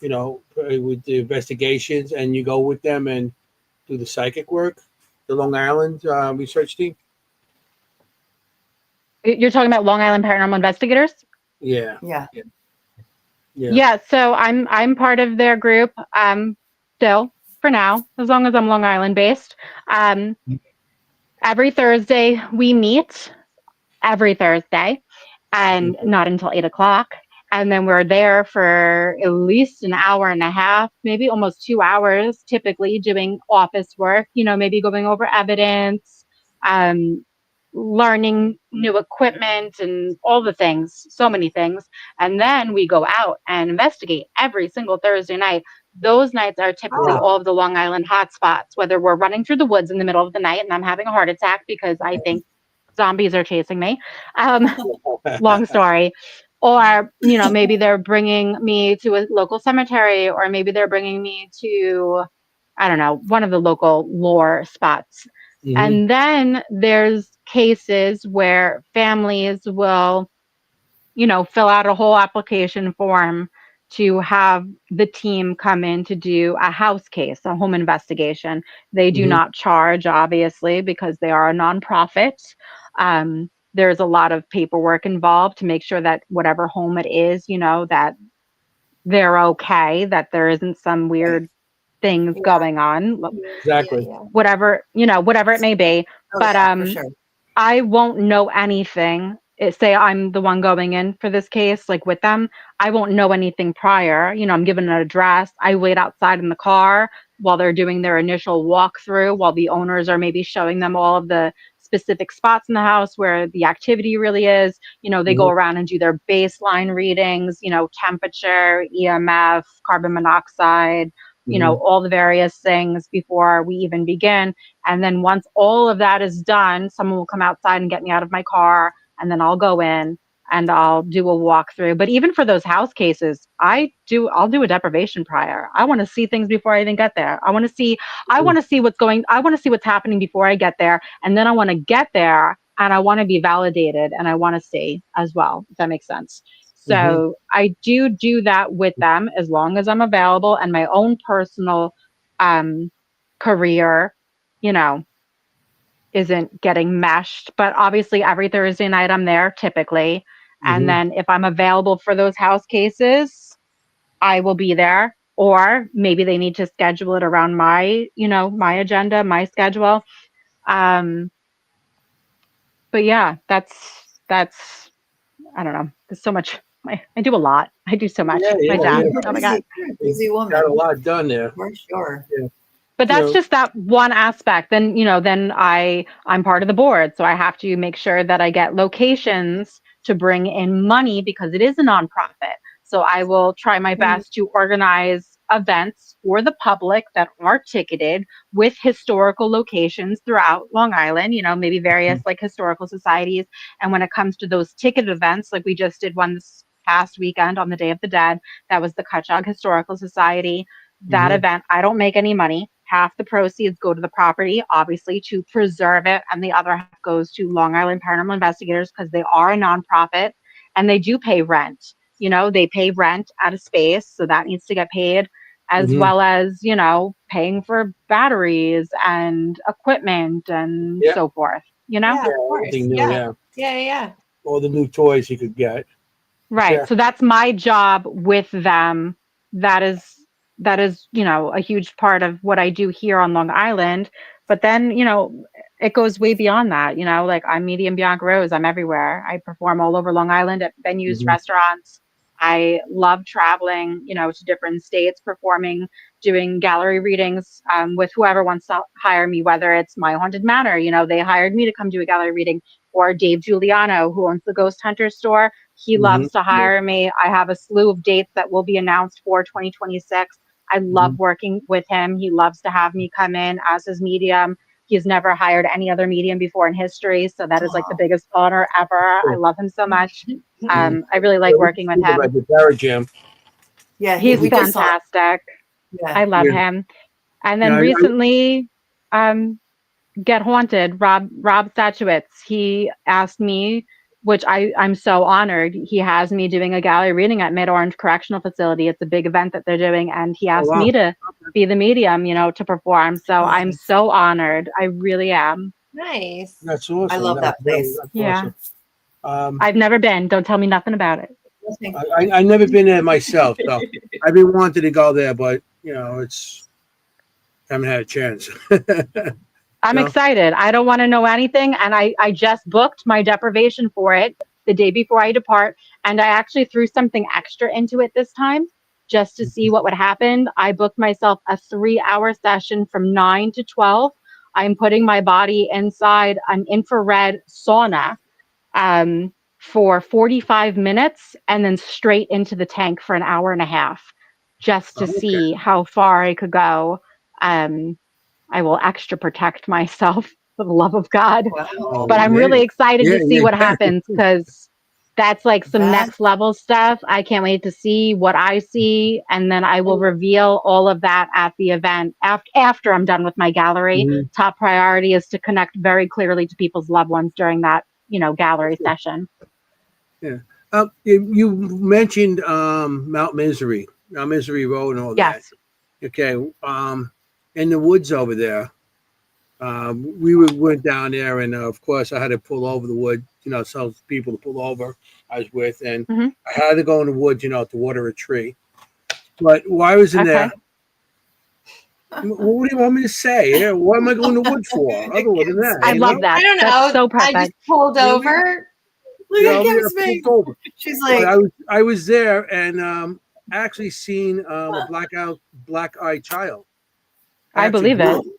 the investigations, and you go with them and do the psychic work, the Long Island research team? You're talking about Long Island Paranormal Investigators? Yeah. So I'm part of their group still for now, as long as I'm Long Island based. Every Thursday we meet, every Thursday, and not until 8:00. And then we're there for at least an hour and a half, maybe almost 2 hours, typically doing office work, maybe going over evidence, learning new equipment and all the things, so many things. And then we go out and investigate every single Thursday night. Those nights are typically all of the Long Island hotspots, whether we're running through the woods in the middle of the night and I'm having a heart attack because I think zombies are chasing me. Long story. Or, maybe they're bringing me to a local cemetery, or maybe they're bringing me to, I don't know, one of the local lore spots. And then there's cases where families will, fill out a whole application form to have the team come in to do a house case, a home investigation. They do not charge, obviously, because they are a nonprofit. There's a lot of paperwork involved to make sure that whatever home it is, that they're okay, that there isn't some weird things Yeah. going on, Exactly. Yeah. whatever, whatever it may be. Oh, But yeah, for sure. I won't know anything. Say I'm the one going in for this case, like with them, I won't know anything prior. I'm given an address. I wait outside in the car while they're doing their initial walkthrough, while the owners are maybe showing them all of the specific spots in the house where the activity really is. They go around and do their baseline readings, temperature, EMF, carbon monoxide, all the various things before we even begin. And then once all of that is done, someone will come outside and get me out of my car, and then I'll go in and I'll do a walkthrough. But even for those house cases, I'll do a deprivation prior. I want to see things before I even get there. I want to see what's happening before I get there. And then I want to get there and I want to be validated and I want to see as well, if that makes sense. So I do that with them as long as I'm available, and my own personal career, isn't getting meshed. But obviously every Thursday night I'm there typically. And then if I'm available for those house cases, I will be there. Or maybe they need to schedule it around my, my agenda, my schedule. But yeah, that's I don't know. There's so much. I do a lot. I do so much. My Yeah. job. Oh my God. You're a busy woman. Got a lot done there. For sure. Yeah. But that's just that one aspect. Then, then I'm part of the board. So I have to make sure that I get locations to bring in money because it is a nonprofit. So I will try my best to organize events for the public that are ticketed with historical locations throughout Long Island, maybe various like historical societies. And when it comes to those ticketed events, like we just did one this past weekend on the Day of the Dead, that was the Cutchogue Historical Society. That event, I don't make any money. Half the proceeds go to the property, obviously, to preserve it, and the other half goes to Long Island Paranormal Investigators because they are a nonprofit and they do pay rent. They pay rent at a space, so that needs to get paid, as well as, paying for batteries and equipment and so forth, Yeah, of course. Everything new, Yeah. all the new toys you could get. Right. Yeah. So that's my job with them. That is, a huge part of what I do here on Long Island. But then, it goes way beyond that. Like I'm Medium Bianca Rose. I'm everywhere. I perform all over Long Island at venues, restaurants. I love traveling, to different states, performing, doing gallery readings with whoever wants to hire me, whether it's My Haunted Manor, they hired me to come do a gallery reading, or Dave Giuliano, who owns the Ghost Hunter store. He loves to hire me. I have a slew of dates that will be announced for 2026. I love working with him. He loves to have me come in as his medium. He's never hired any other medium before in history. So that is like the biggest honor ever. I love him so much. I really like working with him. Like the Barrett Jam. Yeah, He's we just saw it. fantastic. Yeah. I love him. And then Yeah, recently, Get Haunted, Rob Statuitz, he asked me, which I'm so honored. He has me doing a gallery reading at Mid Orange Correctional Facility. It's a big event that they're doing, and he asked me to be the medium, to perform. So I'm so honored. I really am. Nice. That's awesome. I love that place. That's awesome. I've never been. Don't tell me nothing about it. I never been there myself, so I've been wanting to go there, but haven't had a chance. I'm excited. I don't want to know anything. And I just booked my deprivation for it the day before I depart. And I actually threw something extra into it this time just to see what would happen. I booked myself a 3-hour session from 9 to 12. I'm putting my body inside an infrared sauna for 45 minutes and then straight into the tank for an hour and a half just to see how far I could go. I will extra protect myself for the love of God. Wow. But I'm really excited to see what happens because that's like some next level stuff. I can't wait to see what I see. And then I will reveal all of that at the event after I'm done with my gallery. Top priority is to connect very clearly to people's loved ones during that, gallery session. Yeah. You mentioned Mount Misery Road and all that. Okay. In the woods over there, we went down there, and of course, I had to pull over the wood, some people to pull over I was with, and I had to go in the woods, to water a tree. But while I was in there, Okay. what do you want me to say? Yeah, what am I going to wood for? Other than that, I you love know? that. I don't That's know. so I just perfect. pulled You know, over. Look you at know, Kim's I face. pulled over. She's But like, I was there and actually seen a black eyed child. I I actually believe drew it. him.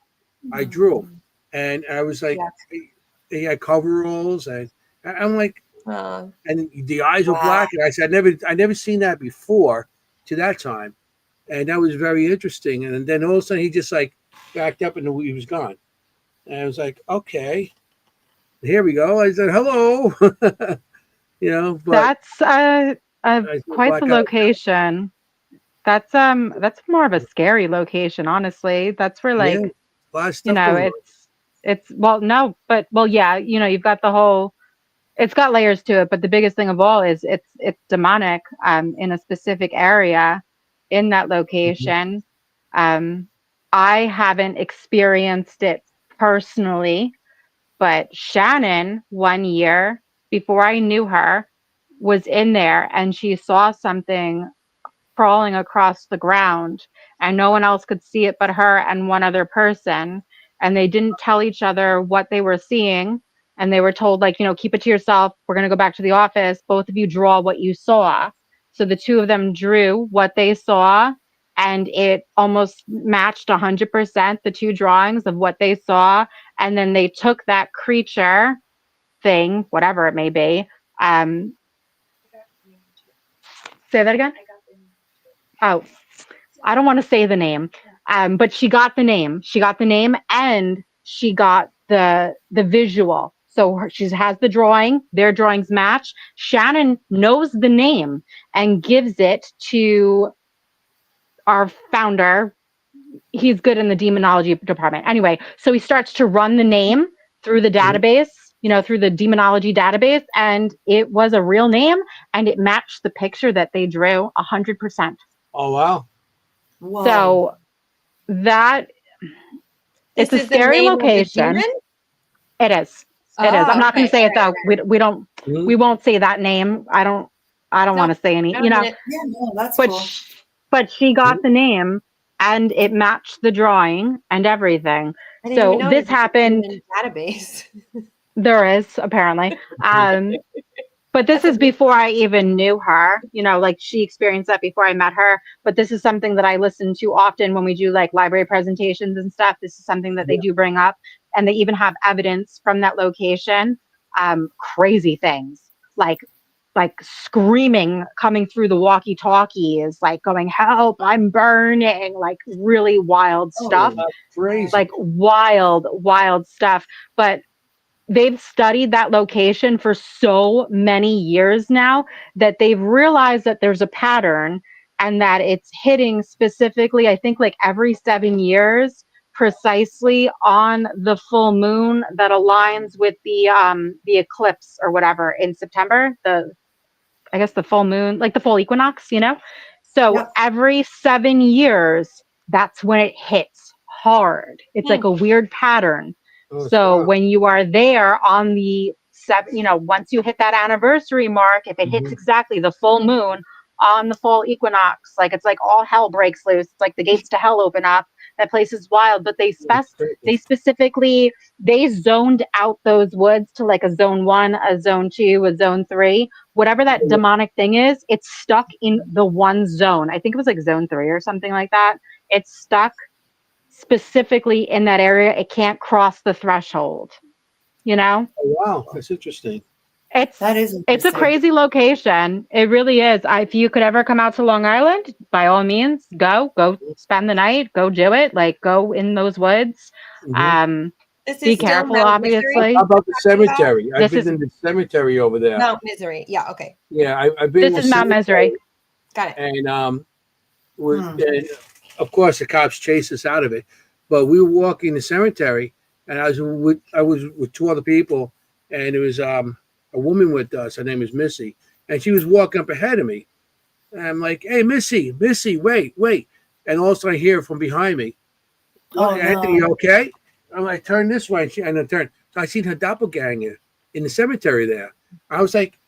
I drew him, and I was like, Yeah. he had coveralls, and I'm like, Uh, and the eyes were wow. black, and I said, I never seen that before to that time, and that was very interesting. And then all of a sudden, he just like backed up and he was gone, and I was like, okay, here we go. I said, hello, but That's I said, quite the black eye. location. That's more of a scary location, honestly. That's where Yeah, like, a lot of stuff going on. it's well, no, but well, yeah, you've got the whole it's got layers to it, but the biggest thing of all is it's demonic in a specific area in that Mhm. location. Um I haven't experienced it personally, but Shannon one year before I knew her was in there and she saw something crawling across the ground and no one else could see it but her and one other person, and they didn't tell each other what they were seeing, and they were told like, keep it to yourself, we're going to go back to the office, both of you draw what you saw. So the two of them drew what they saw, and it almost matched 100% the two drawings of what they saw. And then they took that creature thing, whatever it may be. Say that again. Oh, I don't want to say the name, but she got the name. She got the name, and she got the visual. So she has the drawing. Their drawings match. Shannon knows the name and gives it to our founder. He's good in the demonology department. Anyway, so he starts to run the name through the Mhm. database, through the demonology database, and it was a real name, and it matched the picture that they drew 100%. Oh wow! whoa. So that this it's a is the scary name of the location. demon. It is. It is. I'm Oh, not going okay. to say All it right. though. We don't. Mhm. We won't say that name. I don't want No, to say any. I don't need it. Yeah, no, that's But cool. but she got Mhm. the name, and it matched the drawing and everything. I didn't even So know there this was a happened. demon database. There is apparently. Um, But this That's a is before I even knew her, like she experienced that before I met her. But this is something that I listen to often when we do like library presentations and stuff. This is something that they Yeah. do bring up, and they even have evidence from that location. Crazy things like screaming coming through the walkie-talkies, like going, "Help! I'm burning!" Like really wild Oh, stuff, That's crazy. like wild, wild stuff. But they've studied that location for so many years now that they've realized that there's a pattern and that it's hitting specifically, I think, like every 7 years, precisely on the full moon that aligns with the eclipse or whatever in September, I guess the full moon, like the full equinox. So yep. every 7 years, that's when it hits hard. It's Hmm. like a weird pattern. Oh, So wow. when you are there on the seven, once you hit that anniversary mark, if it hits Mhm. exactly the full moon on the fall equinox, like it's like all hell breaks loose. It's like the gates to hell open up. That place is wild. But they specifically they zoned out those woods to like a zone 1, a zone 2, a zone 3. Whatever that demonic thing is, it's stuck in the one zone. I think it was like zone 3 or something like that. It's stuck specifically in that area. It can't cross the threshold, you know? Oh, wow, that's interesting. It's That is it's a interesting. crazy location. It really is. If you could ever come out to Long Island, by all means, go spend the night, go do it. Like go in those woods. Mhm. Um, This be is still careful, Mount Misery How obviously. about the talking about? cemetery? I've This been is in the cemetery over there. Mount Misery. Yeah. Okay. Yeah, I've been in this the is Mount Misery. cemetery, Got it. and Hmm. and of course the cops chased us out of it. But we were walking the cemetery, and I was with two other people, and there was a woman with us. Her name is Missy, and she was walking up ahead of me. And I'm like, "Hey, Missy, Missy, wait!" And all of a sudden I hear from behind me, "What, Oh Anthony? no. You okay?" I'm like, "Turn this way," and I turned. So I seen her doppelganger in the cemetery there. I was like,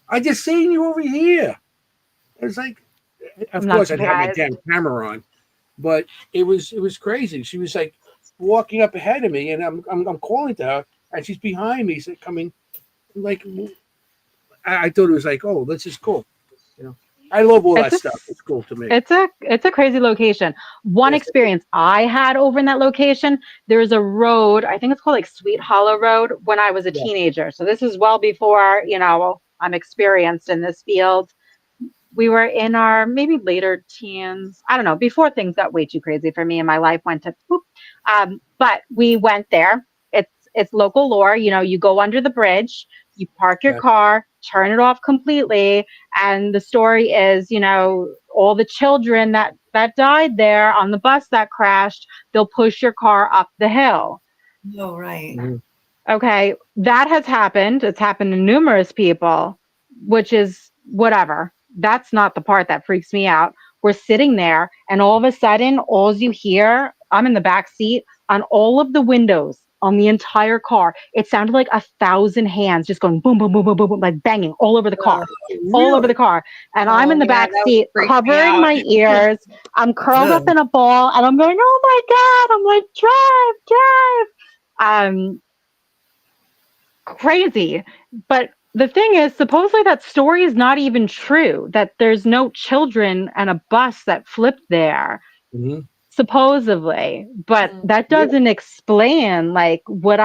"I just seen you over here." It's like, Of I'm not course, I'd have my surprised. damn camera on, but it was crazy. She was like walking up ahead of me, and I'm calling to her, and she's behind me, so coming like I thought it was like, oh, this is cool. You know, I love all It's that a stuff. It's cool to me. it's a crazy location. One Yes. experience I had over in that location, there's a road, I think it's called like Sweet Hollow Road when I was a Yeah. teenager. So this is well before, I'm experienced in this field. We were in our maybe later teens. I don't know, before things got way too crazy for me and my life went to poop. But we went there. It's local lore. You go under the bridge, you park your Yeah. car, turn it off completely, and the story is, all the children that died there on the bus that crashed, they'll push your car up the hill. Oh, right. Mhm. Okay, that has happened. It's happened to numerous people, which is whatever. That's not the part that freaks me out. We're sitting there, and all of a sudden, all you hear, I'm in the back seat, on all of the windows on the entire car, it sounded like 1,000 hands just going boom, boom, boom, boom, boom, boom, like banging all over the car, all over the Really? car. And I'm Oh in the yeah, back that would seat freak me covering out. my ears. I'm curled up Ugh. in a ball, and I'm going, oh my God. I'm like, drive, drive. Crazy. But the thing is, supposedly that story is not even true, that there's no children and a bus that flipped there, Mhm. supposedly. But Mm. that Yeah. doesn't explain like what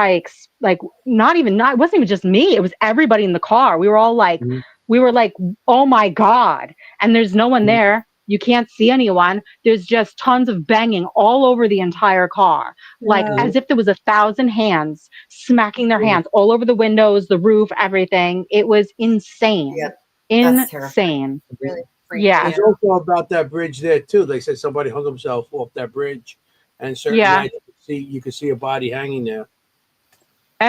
like not it wasn't even just me, it was everybody in the car. Mhm. We were like, oh my God. And there's no one Mhm. there. You can't see anyone. There's just tons of banging all over the entire car, like Yeah. as if there was 1,000 hands smacking their Yeah. hands all over the windows, the roof, everything. It was insane. Yep. That's terrifying. Insane. Really freaks Yeah. me There's out. also about that bridge there too. They said somebody hung himself off that bridge, and certain Yeah. nights you could see a body hanging there off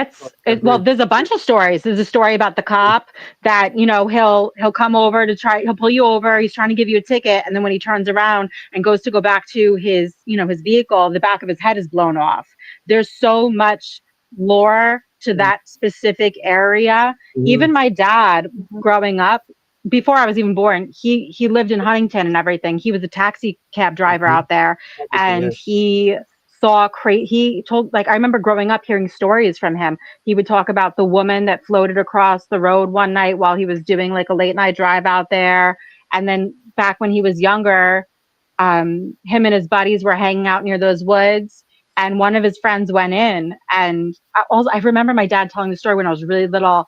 It's that it, well, bridge. there's a bunch of stories. There's a story about the cop that, he'll come over he'll pull you over. He's trying to give you a ticket. And then when he turns around and goes to go back to his vehicle, the back of his head is blown off. There's so much lore to that specific area. Mhm. Even my dad Mhm. growing up, before I was even born, he lived in Huntington and everything. He was a taxi cab driver Mhm. out there, Yeah. and he told, like, I remember growing up hearing stories from him. He would talk about the woman that floated across the road one night while he was doing like a late night drive out there. And then back when he was younger, him and his buddies were hanging out near those woods, and one of his friends went in. And I remember my dad telling the story when I was really little,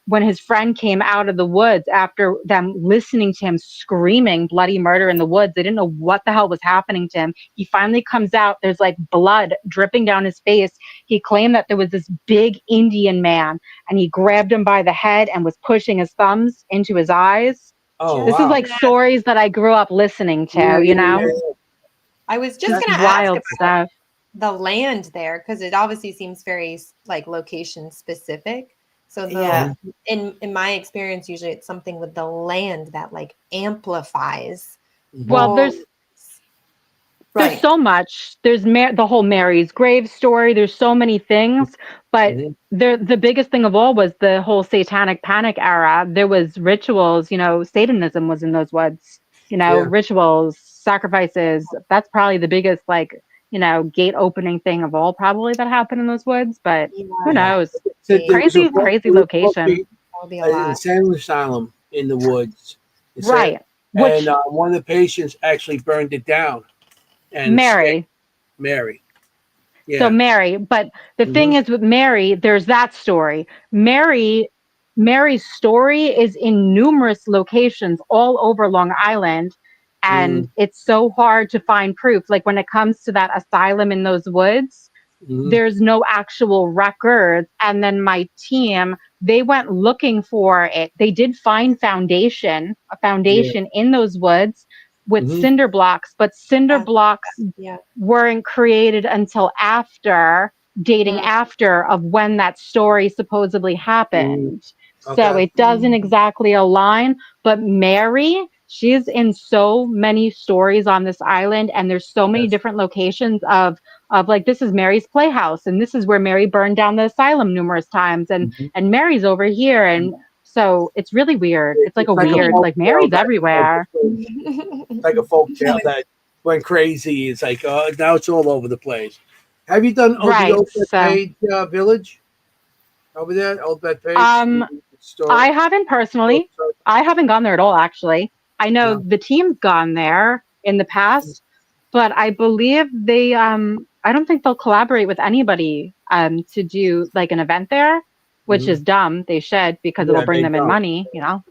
when his friend came out of the woods after them listening to him screaming bloody murder in the woods. They didn't know what the hell was happening to him. He finally comes out. There's like blood dripping down his face. He claimed that there was this big Indian man, and he grabbed him by the head and was pushing his thumbs into his eyes. Oh Just This is wow. like that, stories that I grew up listening Yeah, to, yeah, yeah, I was just just gonna ask wild about stuff. the land there because it obviously seems very like location specific. So Yeah. in my experience, usually it's something with the land that like amplifies. Mhm. Well, Or there's Right. so much. There's the whole Mary's grave story. There's so many things, but Mhm. the biggest thing of all was the whole satanic panic era. There was rituals, Satanism was in those woods, Yeah. rituals, sacrifices. That's probably the biggest, like, gate opening thing of all, probably, that happened in those woods. But yeah, who Yeah. that knows? would Said there was a Crazy, book. crazy There was supposed to location. be that would be a an lot. insane asylum in the woods. It said, Right. and Which, one of the patients actually burned it down and escaped. Mary. Mary. So Yeah. Mary, but the Hmm. thing is with Mary, there's that story. Mary's story is in numerous locations all over Long Island, and Hmm. it's so hard to find proof. Like when it comes to that asylum in those woods, Hmm. there's no actual records. And then my team, they went looking for it. They did find a Yeah. foundation in those woods with Hmm. cinder blocks, but cinder Yeah, blocks yeah. weren't created until after, dating Mm, after, of when that story supposedly Hmm. happened. So Okay. it doesn't exactly align. But Mary, she's in so many stories on this island, and there's so many Yes. different locations of like, this is Mary's playhouse, and this is where Mary burned down the asylum numerous times, and Hmm. Mary's over here. And So it's really weird. It's like a It's like a weird, folk like tale Mary's that, everywhere. it's like a folk tale that went crazy. It's like now it's all over the place. Have you done the Right. Old So Page Village over there? Old Page um store. I haven't personally. I haven't gone there at all, actually. I know No. the team's gone there in the past, but I believe they I don't think they'll collaborate with anybody to do like an event there, which Hmm. is dumb. They should, because it'll Yeah, bring they them in don't. money, you know.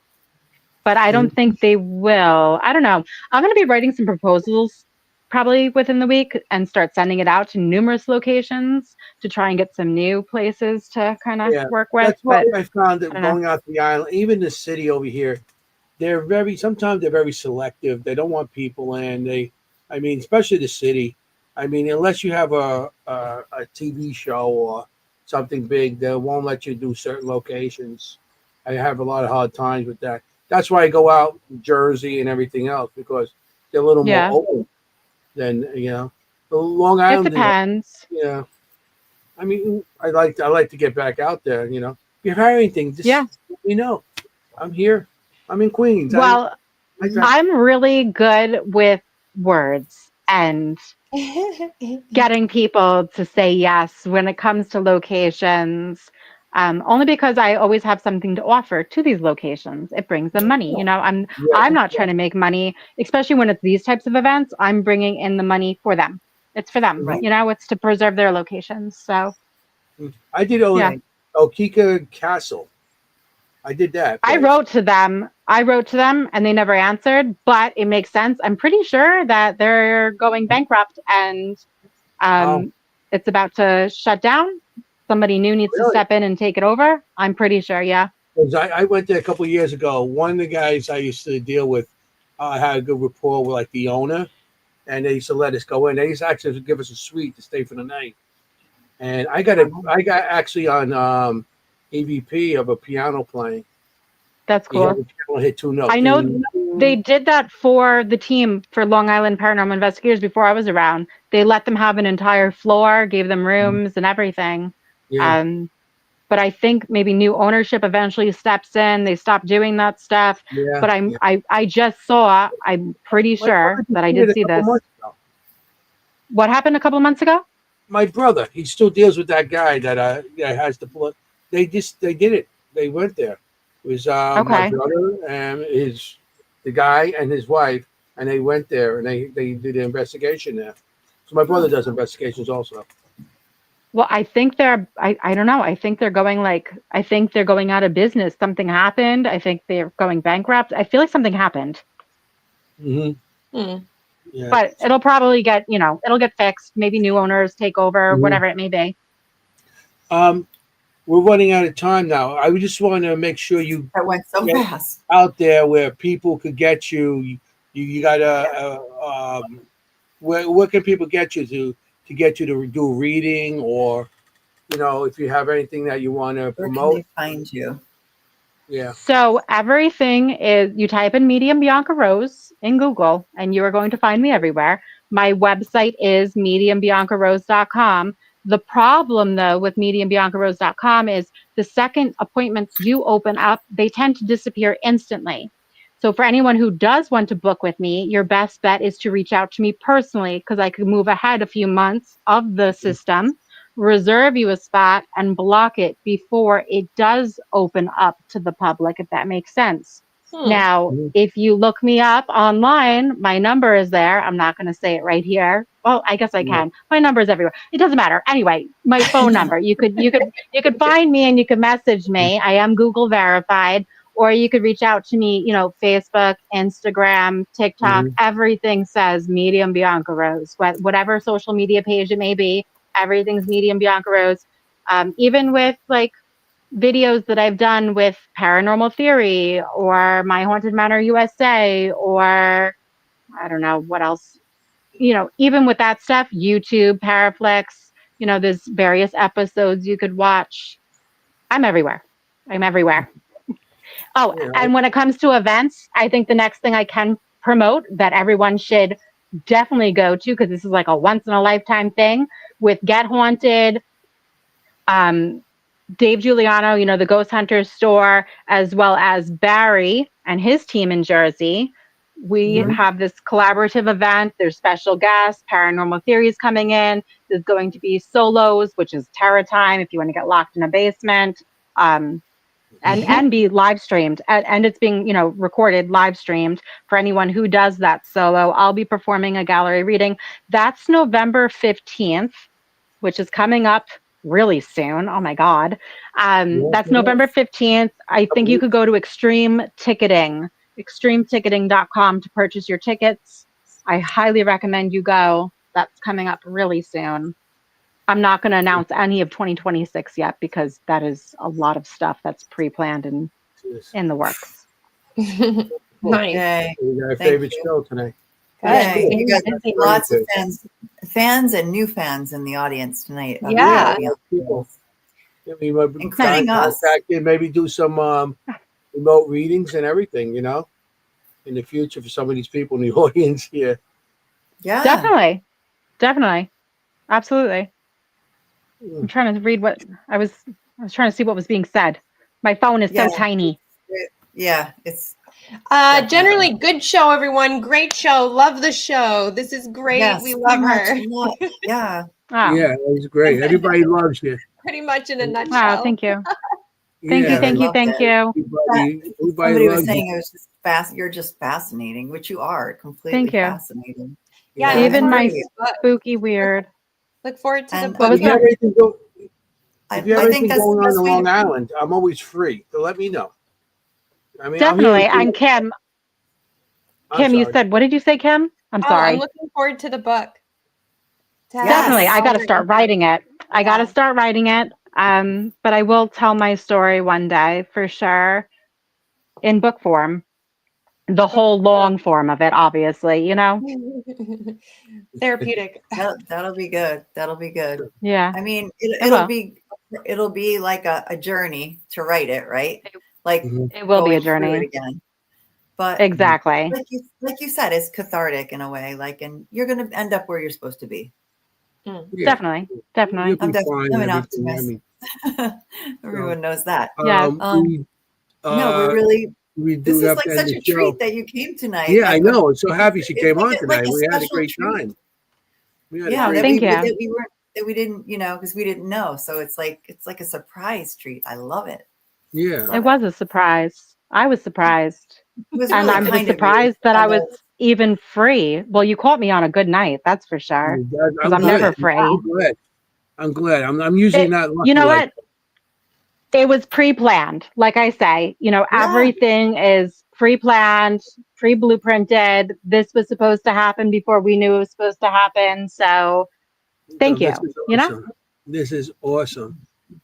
But I don't Mhm. think they will. I don't know. I'm going to be writing some proposals probably within the week and start sending it out to numerous locations to try and get some new places to kind of Yeah, work with. that's why But I found I that don't know. going out to the island, even the city over here, sometimes they're very selective. They don't want people in. I mean, especially the city. I mean, unless you have a TV show or something big, they won't let you do certain locations. I have a lot of hard times with that. That's why I go out Jersey and everything else because they're a little more Yeah, open than the Long it Island. depends. Yeah, I mean, I like to get back out there. If you have anything, just Yeah. let me know. I'm here. I'm in Queens. Well, I drive. I'm really good with words and getting people to say yes when it comes to locations. Only because I always have something to offer to these locations. It brings them money. You know, Yeah, I'm not trying to make money, especially when it's these types of events. I'm bringing in the money for them. It's for them. Right. You know, it's to preserve their locations. So I did yeah. Okika Castle. I did that I place. wrote to them. I wrote to them and they never answered, but it makes sense. I'm pretty sure that they're going bankrupt and Oh, um, it's about to shut down. Somebody new needs to really? step in and take it over. I'm pretty sure. Yeah. 'Cause I went there a couple of years ago. One of the guys I used to deal with had a good rapport with like the owner, and they used to let us go in. They used to actually give us a suite to stay for the night. And I got actually on EVP of a piano playing. That's You have cool. the piano hit two notes. I know they did that for the team for Long Island Paranormal Investigators before I was around. They let them have an entire floor, gave them rooms and everything. Yeah, Um, but I think maybe new ownership eventually steps in. They stop doing that stuff. yeah, But yeah. I just saw, I'm pretty My sure brother just that I did did it a see couple this. months ago. What happened a couple months ago? My brother, he still deals with that guy that has the blood. They did it. They went there. It was my Okay. brother and the guy and his wife, and they went there and they did an investigation there. So my brother does investigations also. Well, I think I don't know. I think they're going out of business. Something happened. I think they're going bankrupt. I feel like something happened, Hmm. Hmm. Yeah. but it'll probably it'll get fixed. Maybe new owners take over, Hmm. whatever it may be. Um, we're running out of time now. I just want to make sure you That went so get fast. out there where people could get you. You got Yeah. where can people get you to get you to do a reading or if you have anything that you want to Where can promote? they find you? Yeah. So everything is, you type in Medium Bianca Rose in Google and you are going to find me everywhere. My website is mediumbiancarose.com. The problem though with mediumbiancarose.com is the second appointments do open up, they tend to disappear instantly. So for anyone who does want to book with me, your best bet is to reach out to me personally because I could move ahead a few months of the system, reserve you a spot and block it before it does open up to the public, if that makes sense. Hmm. Now, Mhm. if you look me up online, my number is there. I'm not going to say it right here. Well, I guess I Yeah. can. My number is everywhere. It doesn't matter. Anyway, my phone number. You could find me and you could message me. I am Google verified, or you could reach out to me, Facebook, Instagram, TikTok, Mhm. everything says Medium Bianca Rose, whatever social media page it may be, everything's Medium Bianca Rose. Even with like videos that I've done with Paranormal Theory or My Haunted Manor USA, or I don't know what else, even with that stuff, YouTube, Paraflex, there's various episodes you could watch. I'm everywhere. I'm everywhere. Oh, Yeah. and when it comes to events, I think the next thing I can promote that everyone should definitely go to, because this is like a once in a lifetime thing with Get Haunted. Um, Dave Giuliano, the Ghost Hunters store, as well as Barry and his team in Jersey. We have this collaborative event. There's special guests, paranormal theories coming in. There's going to be solos, which is terror time if you want to get locked in a basement, and be live streamed. And it's being, recorded, live streamed for anyone who does that solo. I'll be performing a gallery reading. That's November 15th, which is coming up really soon. Oh my God. That's November 15th. I think you could go to extremeticketing.com to purchase your tickets. I highly recommend you go. That's coming up really soon. I'm not going to announce any of 2026 yet because that is a lot of stuff that's pre-planned and in the works. Nice. Yay. We got our favorite show tonight. Yay. Cool. You got lots of fans and new fans in the audience tonight. Yeah. People. Including us. Maybe do some remote readings and everything, in the future for some of these people in the audience here. Yeah. Definitely. Absolutely. I'm trying to read what I was trying to see what was being said. My phone is so tiny. Yeah, it's generally good show, everyone. Great show. Love the show. This is great. Yes, we love her. Yeah. Oh. Yeah, it was great. Everybody loves you. Pretty much in a nutshell. Wow, thank you. Thank you. Everybody Somebody was loves saying it was just you're just fascinating, which you are. Completely Thank you. fascinating. Yeah, even my spooky weird. Look forward to the book. What was that? If you have anything going on Long Island, I'm always free. So let me know. I mean, definitely. And Kim, you said, what did you say, Kim? I'm sorry. I'm looking forward to the book. Definitely. I got to start writing it. But I will tell my story one day for sure in book form. The whole long form of it, obviously, Therapeutic. That'll be good. Yeah. I mean, it'll be like a journey to write it, right? Like it will be a journey again. But exactly, like you said, it's cathartic in a way. And you're going to end up where you're supposed to be. Yeah. Definitely. I'm an optimist. Everyone knows that. Yeah. This is like such a treat that you came tonight. Yeah, I know. I'm so happy she came on tonight. We had a great time. Thank you. That we didn't, because we didn't know. So it's like a surprise treat. I love it. Yeah. It was a surprise. I was surprised. And I was surprised that I was even free. Well, you caught me on a good night, that's for sure. Because I'm never free. I'm glad. I'm usually not lucky. You know what? It was pre-planned. Like I say, everything is pre-planned, pre-blueprinted. This was supposed to happen before we knew it was supposed to happen. So thank you. This is awesome.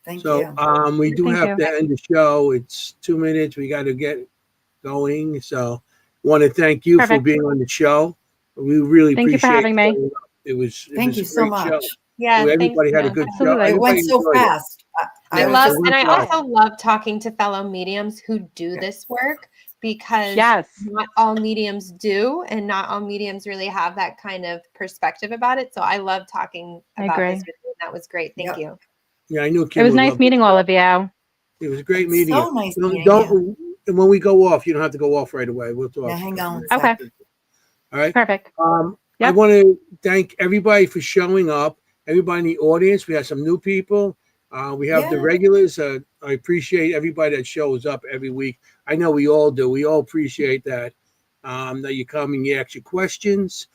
Thank you. We do have to end the show. It's 2 minutes. We got to get going. So want to thank you for being on the show. We really appreciate you for having me. It was thank you so much. Show. Yeah, everybody had a good show. It went so fast. I also love talking to fellow mediums who do this work because not all mediums do, and not all mediums really have that kind of perspective about it. So I love talking about this with you. That was great. Thank you. Yeah, I knew Kimm. It was nice meeting all of you. It was great meeting you. So nice meeting you. And when we go off, you don't have to go off right away. We'll talk. Yeah, hang on. Okay. All right. Perfect. I want to thank everybody for showing up. Everybody in the audience. We have some new people. We have the regulars. I appreciate everybody that shows up every week. I know we all do. We all appreciate that. That you come and you ask your questions.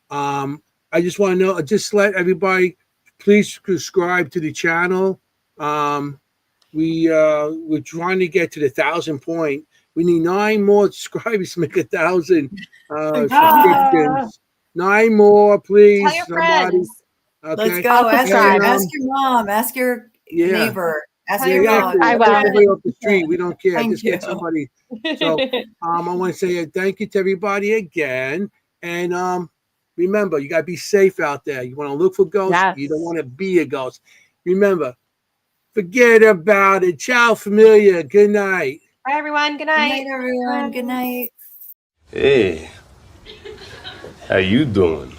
I just want to know. Just let everybody please subscribe to the channel. We're trying to get to the 1,000 point. We need 9 more subscribers to make 1,000 subscriptions. 9 more, please. Tell your friends. Okay. Let's go. Ask your mom. Ask your neighbor. Ask your mom. I will. Everybody off the street. We don't care. Just get somebody. So I want to say thank you to everybody again. And remember, you got to be safe out there. You want to look for ghosts. Yes. You don't want to be a ghost. Remember, forget about it. Ciao, familia. Good night. Bye, everyone. Good night. Good night, everyone. Good night. Hey, how you doing?